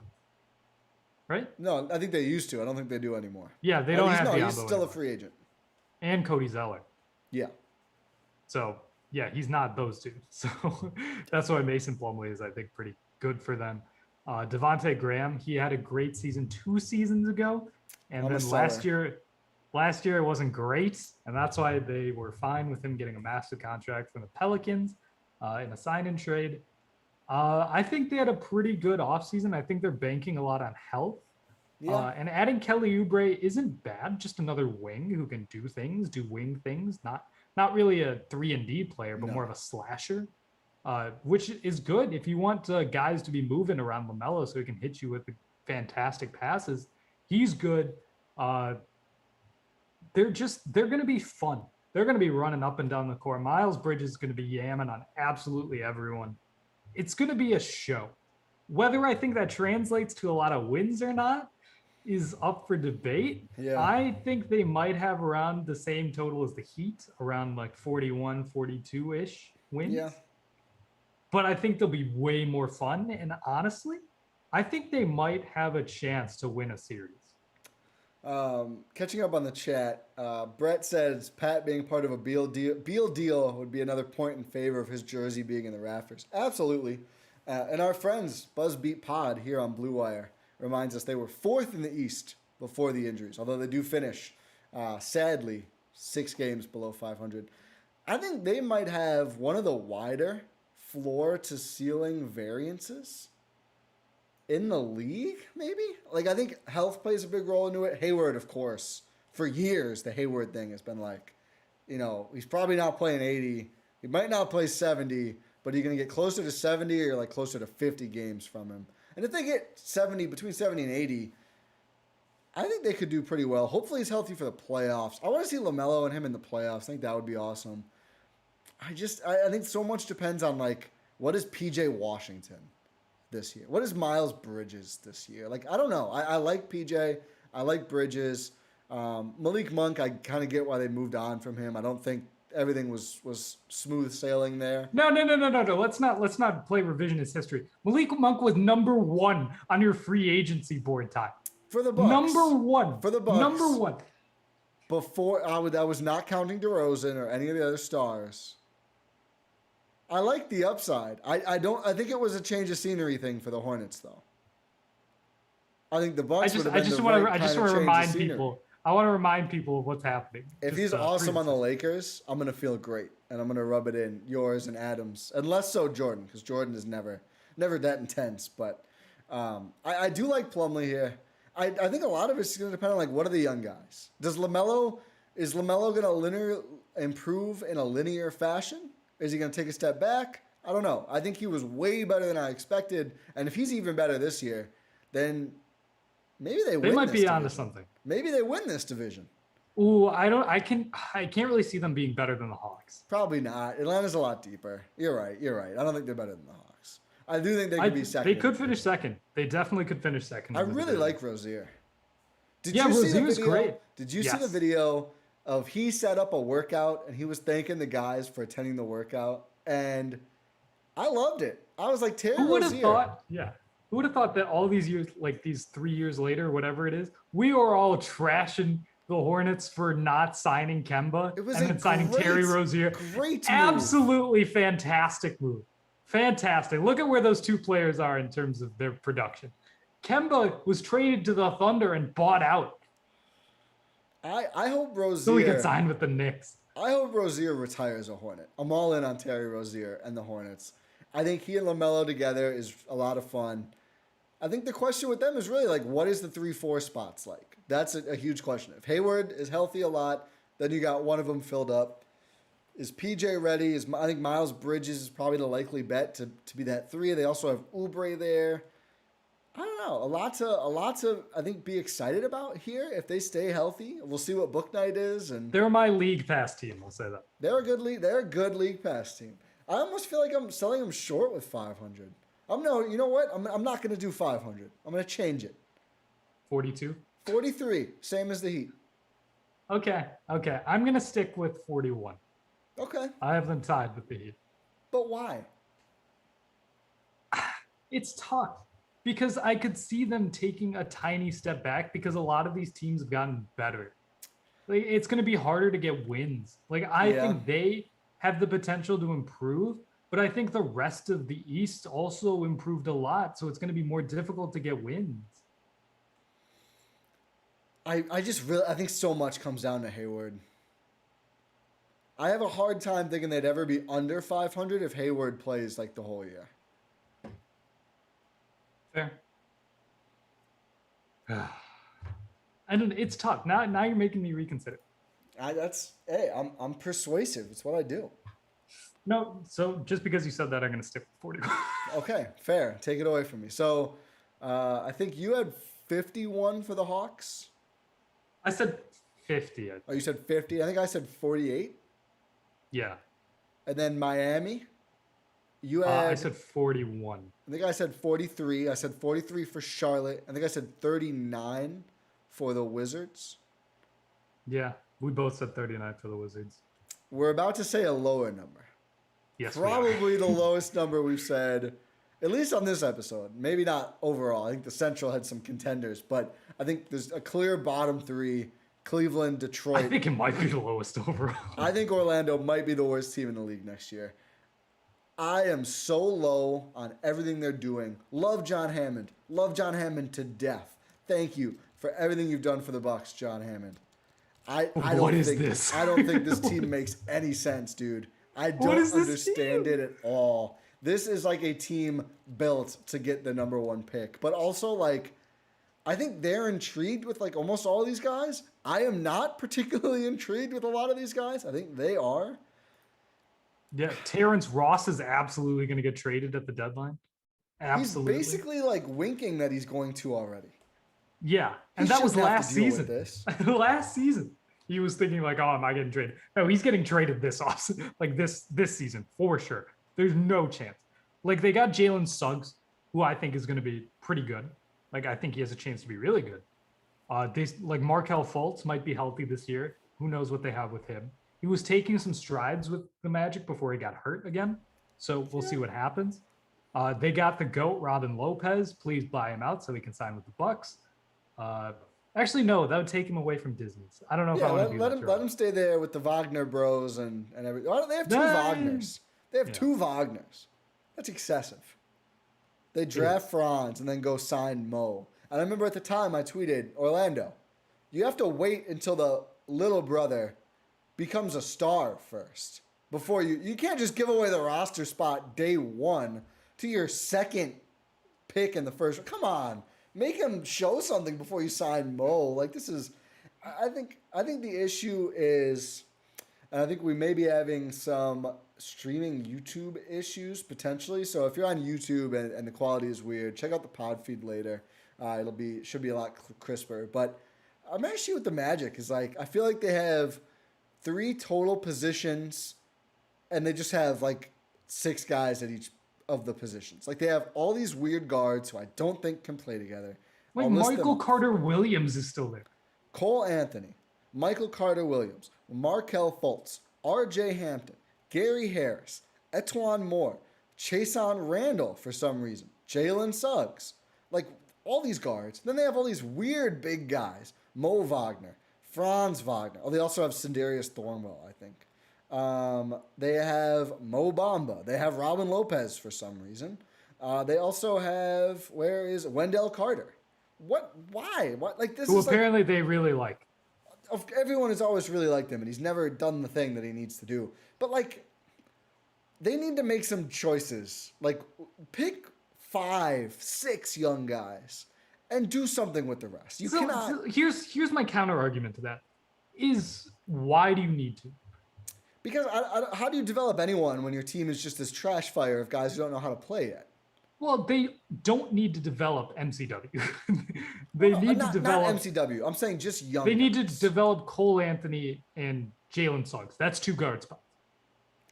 right? No, I think they used to. I don't think they do anymore. Yeah, they don't have Biyombo. He's still a free agent. And Cody Zeller. Yeah. So, yeah, he's not those two. So that's why Mason Plumlee is, I think, pretty good for them. Devontae Graham, he had a great season 2 seasons ago. And then last year it wasn't great. And that's why they were fine with him getting a massive contract from the Pelicans in a sign-in trade. I think they had a pretty good offseason. I think they're banking a lot on health. Yeah. And adding Kelly Oubre isn't bad. Just another wing who can do things, do wing things. Not really a 3-and-D player, but more of a slasher, which is good if you want guys to be moving around LaMelo so he can hit you with the fantastic passes. He's good. They're going to be fun. They're going to be running up and down the court. Miles Bridges is going to be yamming on absolutely everyone. It's going to be a show. Whether I think that translates to a lot of wins or not is up for debate. Yeah. I think they might have around the same total as the Heat, around like 41, 42-ish wins. Yeah. But I think they'll be way more fun. And honestly, I think they might have a chance to win a series. Catching up on the chat, Brett says Pat being part of a Beal deal would be another point in favor of his jersey being in the rafters. Absolutely. And our friends, Buzzbeat Pod here on Blue Wire, reminds us they were 4th in the East before the injuries, although they do finish, sadly, 6 games below 500. I think they might have one of the wider floor-to-ceiling variances in the league, maybe? Like, I think health plays a big role into it. Hayward, of course. For years, the Hayward thing has been like, he's probably not playing 80. He might not play 70, but you're going to get closer to 70 or like closer to 50 games from him. And if they get between 70 and 80, I think they could do pretty well. Hopefully he's healthy for the playoffs. I want to see LaMelo and him in the playoffs. I think that would be awesome. I think so much depends on, like, what is PJ Washington this year? What is Miles Bridges this year? Like, I don't know. I like PJ. I like Bridges. Malik Monk, I kind of get why they moved on from him. I don't think everything was smooth sailing there. No. Let's not play revisionist history. Malik Monk was number 1 on your free agency board, Ty. For the Bucks. Number 1. For the Bucks. Number 1. Before, I was not counting DeRozan or any of the other stars. I like the upside. I think it was a change of scenery thing for the Hornets, though. I think the Bucks would have been the right kind of change of scenery. I want to remind people of what's happening. If he's awesome on the Lakers, I'm going to feel great, and I'm going to rub it in, yours and Adams, and less so Jordan, because Jordan is never that intense. But I do like Plumlee here. I think a lot of it's going to depend on, like, what are the young guys? Is LaMelo going to improve in a linear fashion? Is he going to take a step back? I don't know. I think he was way better than I expected. And if he's even better this year, then maybe they win. They might be onto something. Maybe they win this division. Ooh, I can't really see them being better than the Hawks. Probably not. Atlanta's a lot deeper. You're right. I don't think they're better than the Hawks. I do think they could be second. They could finish second. They definitely could finish second. I really like Rozier. Rozier's great. Did you see the video of he set up a workout and he was thanking the guys for attending the workout? And I loved it. I was like, Terry Rozier. Who would have thought? Yeah. Who would have thought that all these years, like these 3 years later, whatever it is, we were all trashing the Hornets for not signing Kemba and then signing Terry Rozier. Great move. Absolutely fantastic move. Fantastic. Look at where those two players are in terms of their production. Kemba was traded to the Thunder and bought out I hope so he could Rozier. sign with the Knicks. I hope Rozier retires a Hornet. I'm all in on Terry Rozier and the Hornets. I think he and LaMelo together is a lot of fun. I think the question with them is really like, what is the 3-4 spots like? That's a huge question. If Hayward is healthy a lot, then you got one of them filled up. Is PJ ready? I think Miles Bridges is probably the likely bet to be that 3. They also have Oubre there. I don't know. A lot to I think be excited about here if they stay healthy. We'll see what book night is, and They're my league pass team. I'll say that. they're a good league. They're a good league pass team. I almost feel like I'm selling them short with 500. You know what? I'm not going to do 500. I'm going to change it. 42. 43, same as the Heat. Okay. I'm gonna stick with 41. Okay, I have them tied with the Heat. but why? It's tough because I could see them taking a tiny step back because a lot of these teams have gotten better. Like, it's going to be harder to get wins. Like, I think they have the potential to improve, but I think the rest of the East also improved a lot. So it's going to be more difficult to get wins. I think so much comes down to Hayward. I have a hard time thinking they'd ever be under 500 if Hayward plays like the whole year. Fair. I don't. It's tough. Now you're making me reconsider. I'm persuasive. It's what I do. No, so just because you said that, I'm going to stick with 40. Okay, fair. Take it away from me. So, I think you had 51 for the Hawks. I said 50. Oh, you said 50. I think I said 48. Yeah. And then Miami. You had. I said 41. I think I said 43. I said 43 for Charlotte. I think I said 39 for the Wizards. Yeah, we both said 39 for the Wizards. We're about to say a lower number. Yes, Probably the lowest number we've said, at least on this episode. Maybe not overall. I think the Central had some contenders, but I think there's a clear bottom 3. Cleveland, Detroit. I think it might be the lowest overall. I think Orlando might be the worst team in the league next year. I am so low on everything they're doing. Love John Hammond. Love John Hammond to death. Thank you for everything you've done for the Bucks, John Hammond. I don't think this team makes any sense, dude. I don't understand it at all. This is like a team built to get the number 1 pick. But also, like, I think they're intrigued with, like, almost all of these guys. I am not particularly intrigued with a lot of these guys. I think they are. Yeah, Terence Ross is absolutely going to get traded at the deadline. Absolutely. He's basically, like, winking that he's going to already. Yeah, and that was last season. This. Last season. He was thinking, like, oh, am I getting traded? No, he's getting traded this offseason, like this season, for sure. There's no chance. Like, they got Jalen Suggs, who I think is going to be pretty good. Like, I think he has a chance to be really good. Markelle Fultz might be healthy this year. Who knows what they have with him? He was taking some strides with the Magic before he got hurt again. So we'll see what happens. They got the GOAT, Robin Lopez. Please buy him out so he can sign with the Bucks. Actually, no, that would take him away from Disney's. I don't know if I want to do that. Let him stay there with the Wagner bros and everything. They have 2 Wagners. They have 2 Wagners. That's excessive. They draft Franz and then go sign Mo. And I remember at the time I tweeted, Orlando, you have to wait until the little brother becomes a star first. Before you can't just give away the roster spot day 1 to your second pick in the first. Come on. Make him show something before you sign Mo. Like, this is, I think the issue is, and I think we may be having some streaming YouTube issues potentially. So if you're on YouTube and the quality is weird, check out the pod feed later. Should be a lot crisper. But my issue with the Magic is, like, I feel like they have 3 total positions, and they just have like 6 guys at each of the positions. Like, they have all these weird guards who I don't think can play together. Like, Michael Carter-Williams is still there. Cole Anthony, Michael Carter-Williams, Markelle Fultz, R.J. Hampton, Gary Harris, Etuan Moore, Chason Randall for some reason, Jalen Suggs. Like, all these guards. Then they have all these weird big guys. Mo Wagner, Franz Wagner. Oh, they also have Sindarius Thornwell, I think. They have Mo Bamba. They have Robin Lopez for some reason. They also have, where is Wendell Carter? What? Why? What? Like, this Who is apparently they really like. everyone has always really liked him, and he's never done the thing that he needs to do. But, like, they need to make some choices. Like, pick 5, 6 young guys and do something with the rest. You cannot. Here's my counter argument to that. Is why do you need to? Because how do you develop anyone when your team is just this trash fire of guys who don't know how to play yet? Well, they don't need to develop MCW. They need to develop not MCW. I'm saying just young. They need to guys. develop Cole Anthony and Jalen Suggs. That's 2 guard spots.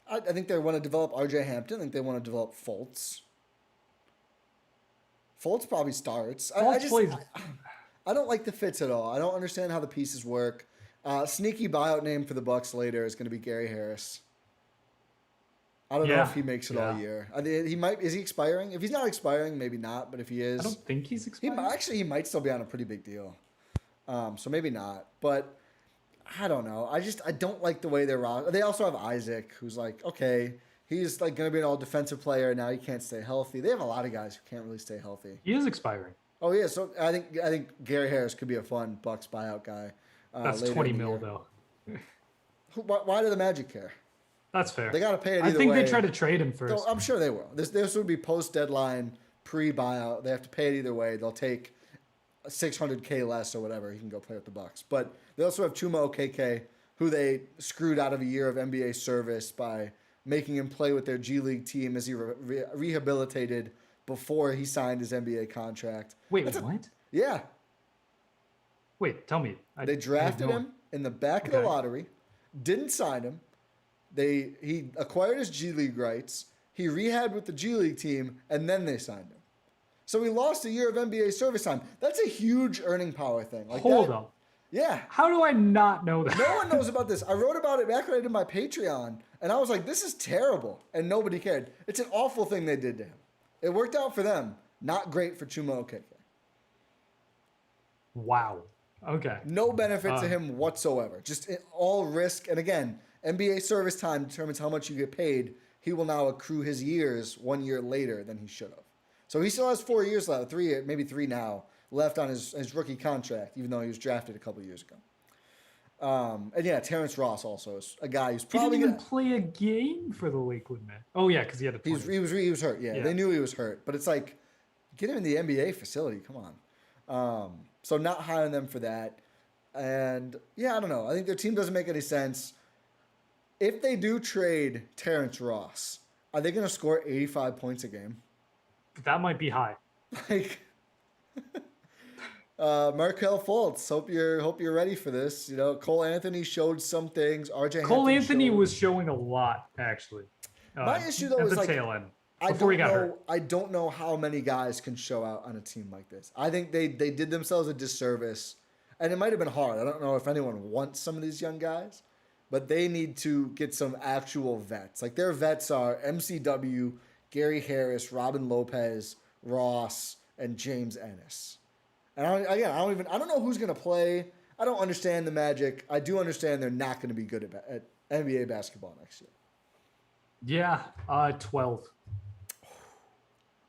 I think they want to develop RJ Hampton. I think they want to develop Fultz. Fultz probably starts. I don't like the fits at all. I don't understand how the pieces work. Sneaky buyout name for the Bucks later is going to be Gary Harris. I don't know if he makes it all year. He might. Is he expiring? If he's not expiring, maybe not. But if he is, I don't think he's expiring. He might still be on a pretty big deal. So maybe not. But I don't know. I don't like the way they're rock. They also have Isaac, who's like, okay, he's like going to be an all defensive player. Now he can't stay healthy. They have a lot of guys who can't really stay healthy. He is expiring. Oh yeah. So I think Gary Harris could be a fun Bucks buyout guy. That's 20 mil though. Why do the Magic care? That's fair. They got to pay it either way. I think they try to trade him first. I'm sure they will. This would be post-deadline, pre-buyout. They have to pay it either way. They'll take $600K less or whatever. He can go play with the Bucks. But they also have Chuma Okeke, who they screwed out of a year of NBA service by making him play with their G League team as he rehabilitated before he signed his NBA contract. Wait, what? Yeah. Wait, tell me. They drafted him in the back of the lottery, didn't sign him. He acquired his G League rights. He rehabbed with the G League team, and then they signed him. So he lost a year of NBA service time. That's a huge earning power thing. Like Hold on. Yeah. How do I not know that? No one knows about this. I wrote about it back when I did my Patreon, and I was like, this is terrible, and nobody cared. It's an awful thing they did to him. It worked out for them. Not great for Chuma Okeke. Wow. Okay. No benefit to him whatsoever. Just all risk. And again, NBA service time determines how much you get paid. He will now accrue his years 1 year later than he should have. So he still has 4 years left, maybe 3 now, left on his rookie contract, even though he was drafted a couple years ago. And yeah, Terence Ross also is a guy who's probably he didn't even play a game for the Lakewood men. Oh yeah, because he had a. He was hurt. Yeah, they knew he was hurt, but it's like, get him in the NBA facility. Come on. So not hiring them for that. And yeah, I don't know. I think their team doesn't make any sense. If they do trade Terence Ross, are they going to score 85 points a game? That might be high. Like, Markelle Fultz. Hope you're ready for this. You know, Cole Anthony showed some things. RJ Cole Anthony was showing a lot actually. My issue though at is the like tail end. Before he got hurt. I don't know how many guys can show out on a team like this. I think they did themselves a disservice, and it might have been hard. I don't know if anyone wants some of these young guys, but they need to get some actual vets. Like their vets are MCW, Gary Harris, Robin Lopez, Ross, and James Ennis. And I don't know who's going to play. I don't understand the Magic. I do understand they're not going to be good at NBA basketball next year. Yeah, 12.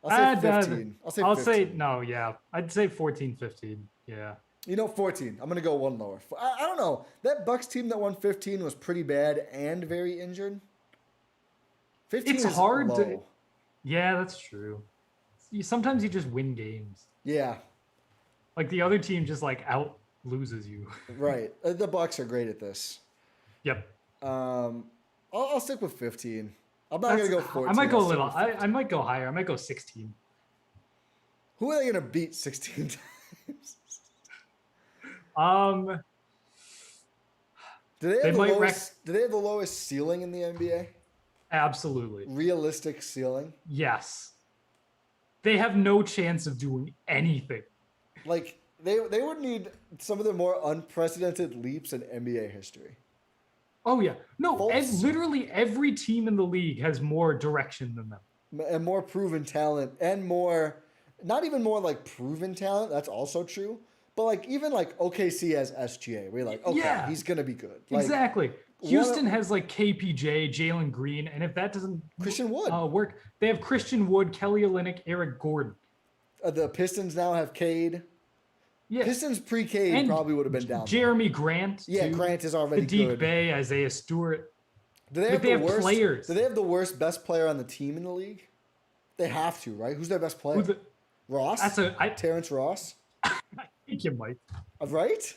I'll say 15. I'll say no, yeah. I'd say 14, 15. Yeah. 14. I'm going to go one lower. I don't know. That Bucks team that won 15 was pretty bad and very injured. 15 it's is hard low. to. Yeah, that's true. Sometimes you just win games. Yeah. Like the other team just like out loses you. Right. The Bucks are great at this. Yep. I'll stick with 15. I'm not gonna go 14. I might go a little. I might go higher. I might go 16. Who are they gonna beat 16 times? Do they have the lowest ceiling in the NBA? Absolutely. Realistic ceiling? Yes. They have no chance of doing anything. Like they would need some of the more unprecedented leaps in NBA history. Oh yeah. No, literally every team in the league has more direction than them. And more proven talent and more, not even more like proven talent, that's also true. But like even like OKC as SGA, where you're like, okay, he's gonna be good. Like, exactly. Houston has like KPJ, Jalen Green, and if that doesn't Christian Wood. work, they have Christian Wood, Kelly Olynyk, Eric Gordon. The Pistons now have Cade. Yeah. Pistons pre-Cade probably would have been down. Jeremy Grant. Yeah, too. Grant is already Sadiq good. Bey, Isaiah Stewart. Do they have worst players? Do they have the worst best player on the team in the league? They have to, right? Who's their best player? Ross? Terence Ross? I think it might. Right?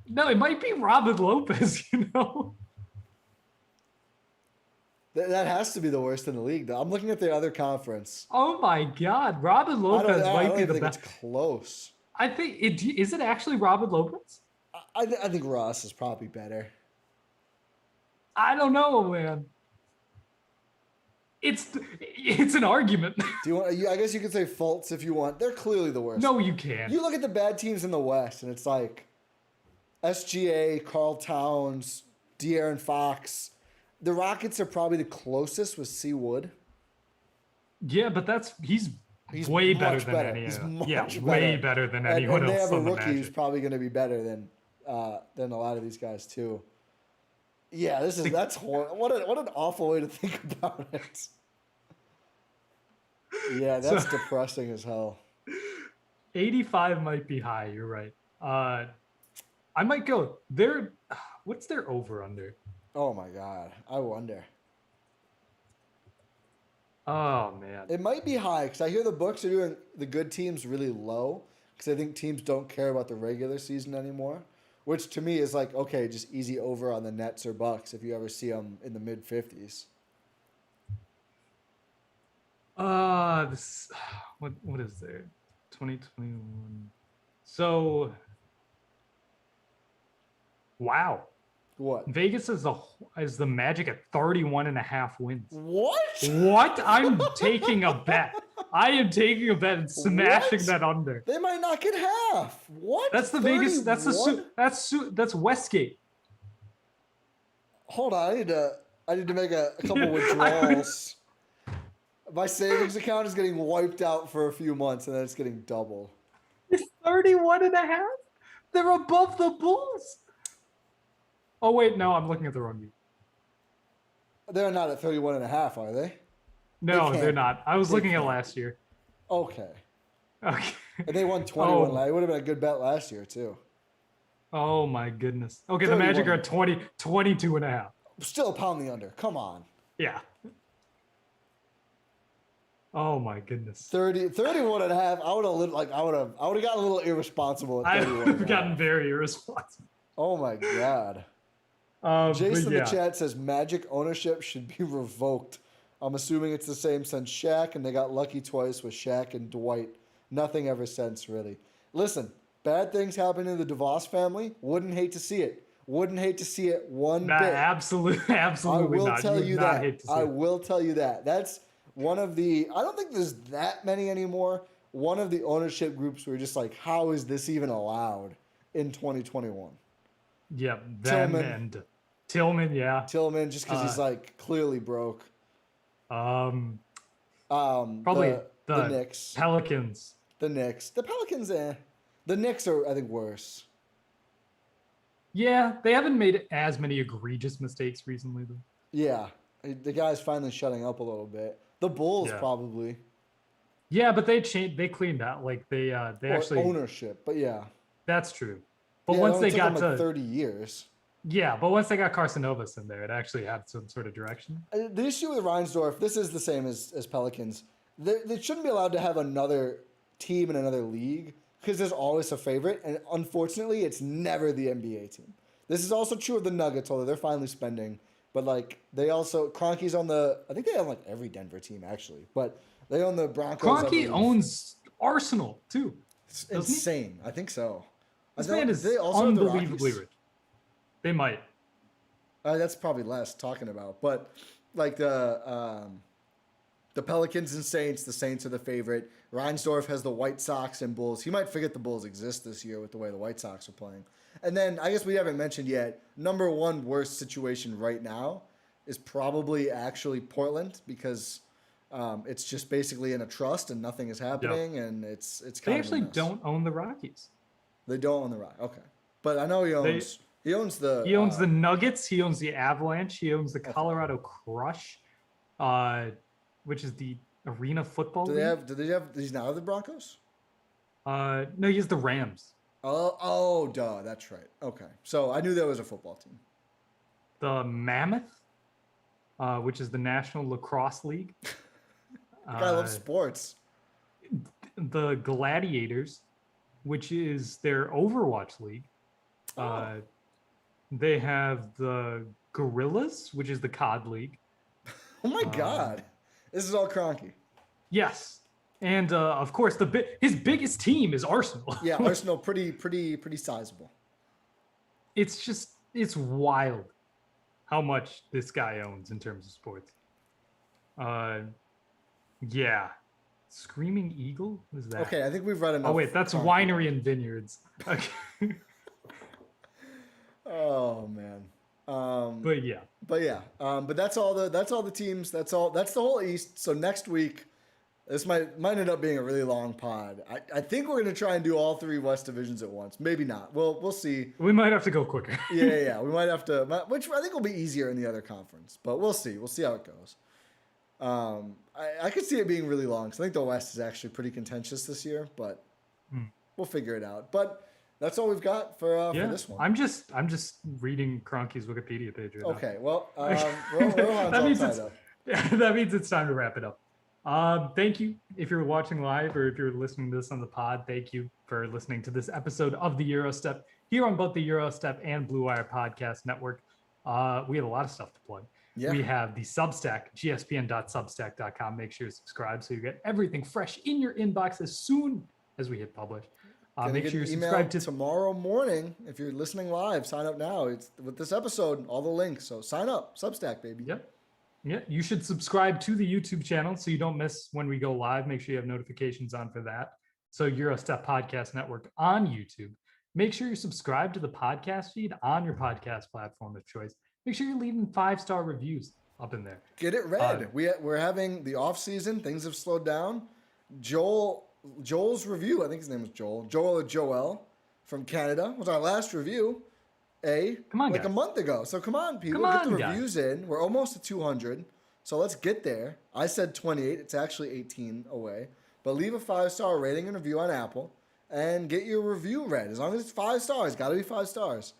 No, it might be Robin Lopez, you know? That has to be the worst in the league, though. I'm looking at the other conference. Oh my God, Robin Lopez might be the best. It's close. I think is it actually Robin Lopez? I think Ross is probably better. I don't know, man. It's an argument. Do you want? I guess you could say Fultz if you want. They're clearly the worst. No, you can't. You look at the bad teams in the West, and it's like SGA, Karl Towns, De'Aaron Fox. The Rockets are probably the closest with C. Wood. Yeah, but he's way better than anyone. Yeah, way better than anyone else. And they have a on the rookie who's Magic. probably going to be better than a lot of these guys too. Yeah, that's horrible. What an awful way to think about it. Yeah, that's depressing as hell. 85 might be high. You're right. I might go. What's their over under? Oh my God, I wonder. Oh man, It might be high because I hear the books are doing the good teams really low because I think teams don't care about the regular season anymore. Which to me is like, okay, just easy over on the Nets or Bucks if you ever see them in the mid 50s. What is there? 2021. So, wow. What? Vegas is the Magic at 31.5 wins. What? What? I'm taking a bet. I am taking a bet and smashing that under. They might not get half. What? That's the Vegas. That's Westgate. Hold on, I need to make a couple withdrawals. My savings account is getting wiped out for a few months, and then it's getting doubled. 31.5. They're above the Bulls. Oh wait, no, I'm looking at the wrong game. They're not at 31.5, are they? No, they're not. I was looking at last year. Okay. Okay. And they won 21. It would have been a good bet last year, too. Oh, my goodness. Okay, 31. the Magic are at 22.5. Still pound the under. Come on. Yeah. Oh, my goodness. 31.5. I would have gotten a little irresponsible at I 31. would have gotten very irresponsible. Oh, my God. Jason in the chat says Magic ownership should be revoked. I'm assuming it's the same since Shaq, and they got lucky twice with Shaq and Dwight. Nothing ever since, really. Listen, bad things happen in the DeVos family. Wouldn't hate to see it. Wouldn't hate to see it one bit. Absolutely I will not. tell you that. I will tell you that. That's one of the. I don't think there's that many anymore. One of the ownership groups where you're just like, how is this even allowed in 2021? Yep. Tillman, yeah. Tillman, just because he's like clearly broke. Probably the Knicks. Pelicans. The Knicks. The Pelicans, The Knicks are, I think, worse. Yeah, they haven't made as many egregious mistakes recently, though. Yeah, the guy's finally shutting up a little bit. The Bulls probably. Yeah, but they cleaned out. Like they actually ownership, but yeah. That's true. But once they got to 30 years. Yeah, but once they got Carcinovas in there, it actually had some sort of direction. The issue with Reinsdorf, this is the same as Pelicans. They shouldn't be allowed to have another team in another league because there's always a favorite, and unfortunately, it's never the NBA team. This is also true of the Nuggets, although they're finally spending. But like they also Kroenke's on I think they own like every Denver team actually, but they own the Broncos. Kroenke owns Arsenal too. It's insane. I think so. This man is unbelievably rich. They might. That's probably less talking about, but like the Pelicans and Saints. The Saints are the favorite. Reinsdorf has the White Sox and Bulls. He might forget the Bulls exist this year with the way the White Sox are playing. And then I guess we haven't mentioned yet. Number one worst situation right now is probably actually Portland because it's just basically in a trust and nothing is happening and it's kind they of actually don't own the Rockies. They don't own the Rockies. Okay, but I know he owns He owns the. He owns the Nuggets. He owns the Avalanche. He owns the Colorado Crush, which is the Arena Football League. Do they have? He's now the Broncos. No, he has the Rams. Oh, duh. That's right. Okay, so I knew there was a football team. The Mammoth, which is the National Lacrosse League. I love sports. The Gladiators, which is their Overwatch League. They have the Gorillas, which is the COD League. Oh my God, this is all Kroenke. Yes, and of course his biggest team is Arsenal. Yeah, Arsenal, pretty sizable. It's wild how much this guy owns in terms of sports. Yeah. Screaming Eagle? What is that? Okay, I think we've read enough. Oh wait, that's Kroenke. Winery and Vineyards. Okay. Oh man. But yeah. But that's all the teams. That's the whole East. So next week, this might end up being a really long pod. I think we're gonna try and do all 3 West divisions at once. Maybe not. We'll see. We might have to go quicker. Yeah. We might have to, which I think will be easier in the other conference. But we'll see. We'll see how it goes. I could see it being really long because I think the West is actually pretty contentious this year, but we'll figure it out. But that's all we've got for this one. I'm just reading Kroenke's Wikipedia page right now. Okay, well, Rohan's all tied up. That means it's time to wrap it up. Thank you if you're watching live or if you're listening to this on the pod. Thank you for listening to this episode of the Gyro Step here on both the Gyro Step and Blue Wire Podcast Network. We have a lot of stuff to plug. Yeah. We have the Substack, gspn.substack.com. Make sure you subscribe so you get everything fresh in your inbox as soon as we hit publish. Make sure you subscribe to tomorrow morning. If you're listening live, sign up now. It's with this episode, all the links. So sign up, Substack, baby. Yep. Yeah, you should subscribe to the YouTube channel so you don't miss when we go live. Make sure you have notifications on for that. So Gyro Step Podcast Network on YouTube. Make sure you subscribe to the podcast feed on your podcast platform of choice. Make sure you're leaving 5-star reviews up in there. Get it read. We're having the off season. Things have slowed down. Joel's review, I think his name was Joel from Canada, was our last review. Come on, like guys. A month ago. So come on, people, get the reviews in. We're almost at 200, so let's get there. I said 28. It's actually 18 away. But leave a 5-star rating and review on Apple, and get your review read. As long as it's 5 stars, got to be 5 stars.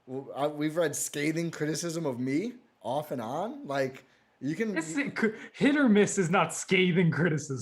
We've read scathing criticism of me off and on. Like, you can hit or miss is not scathing criticism.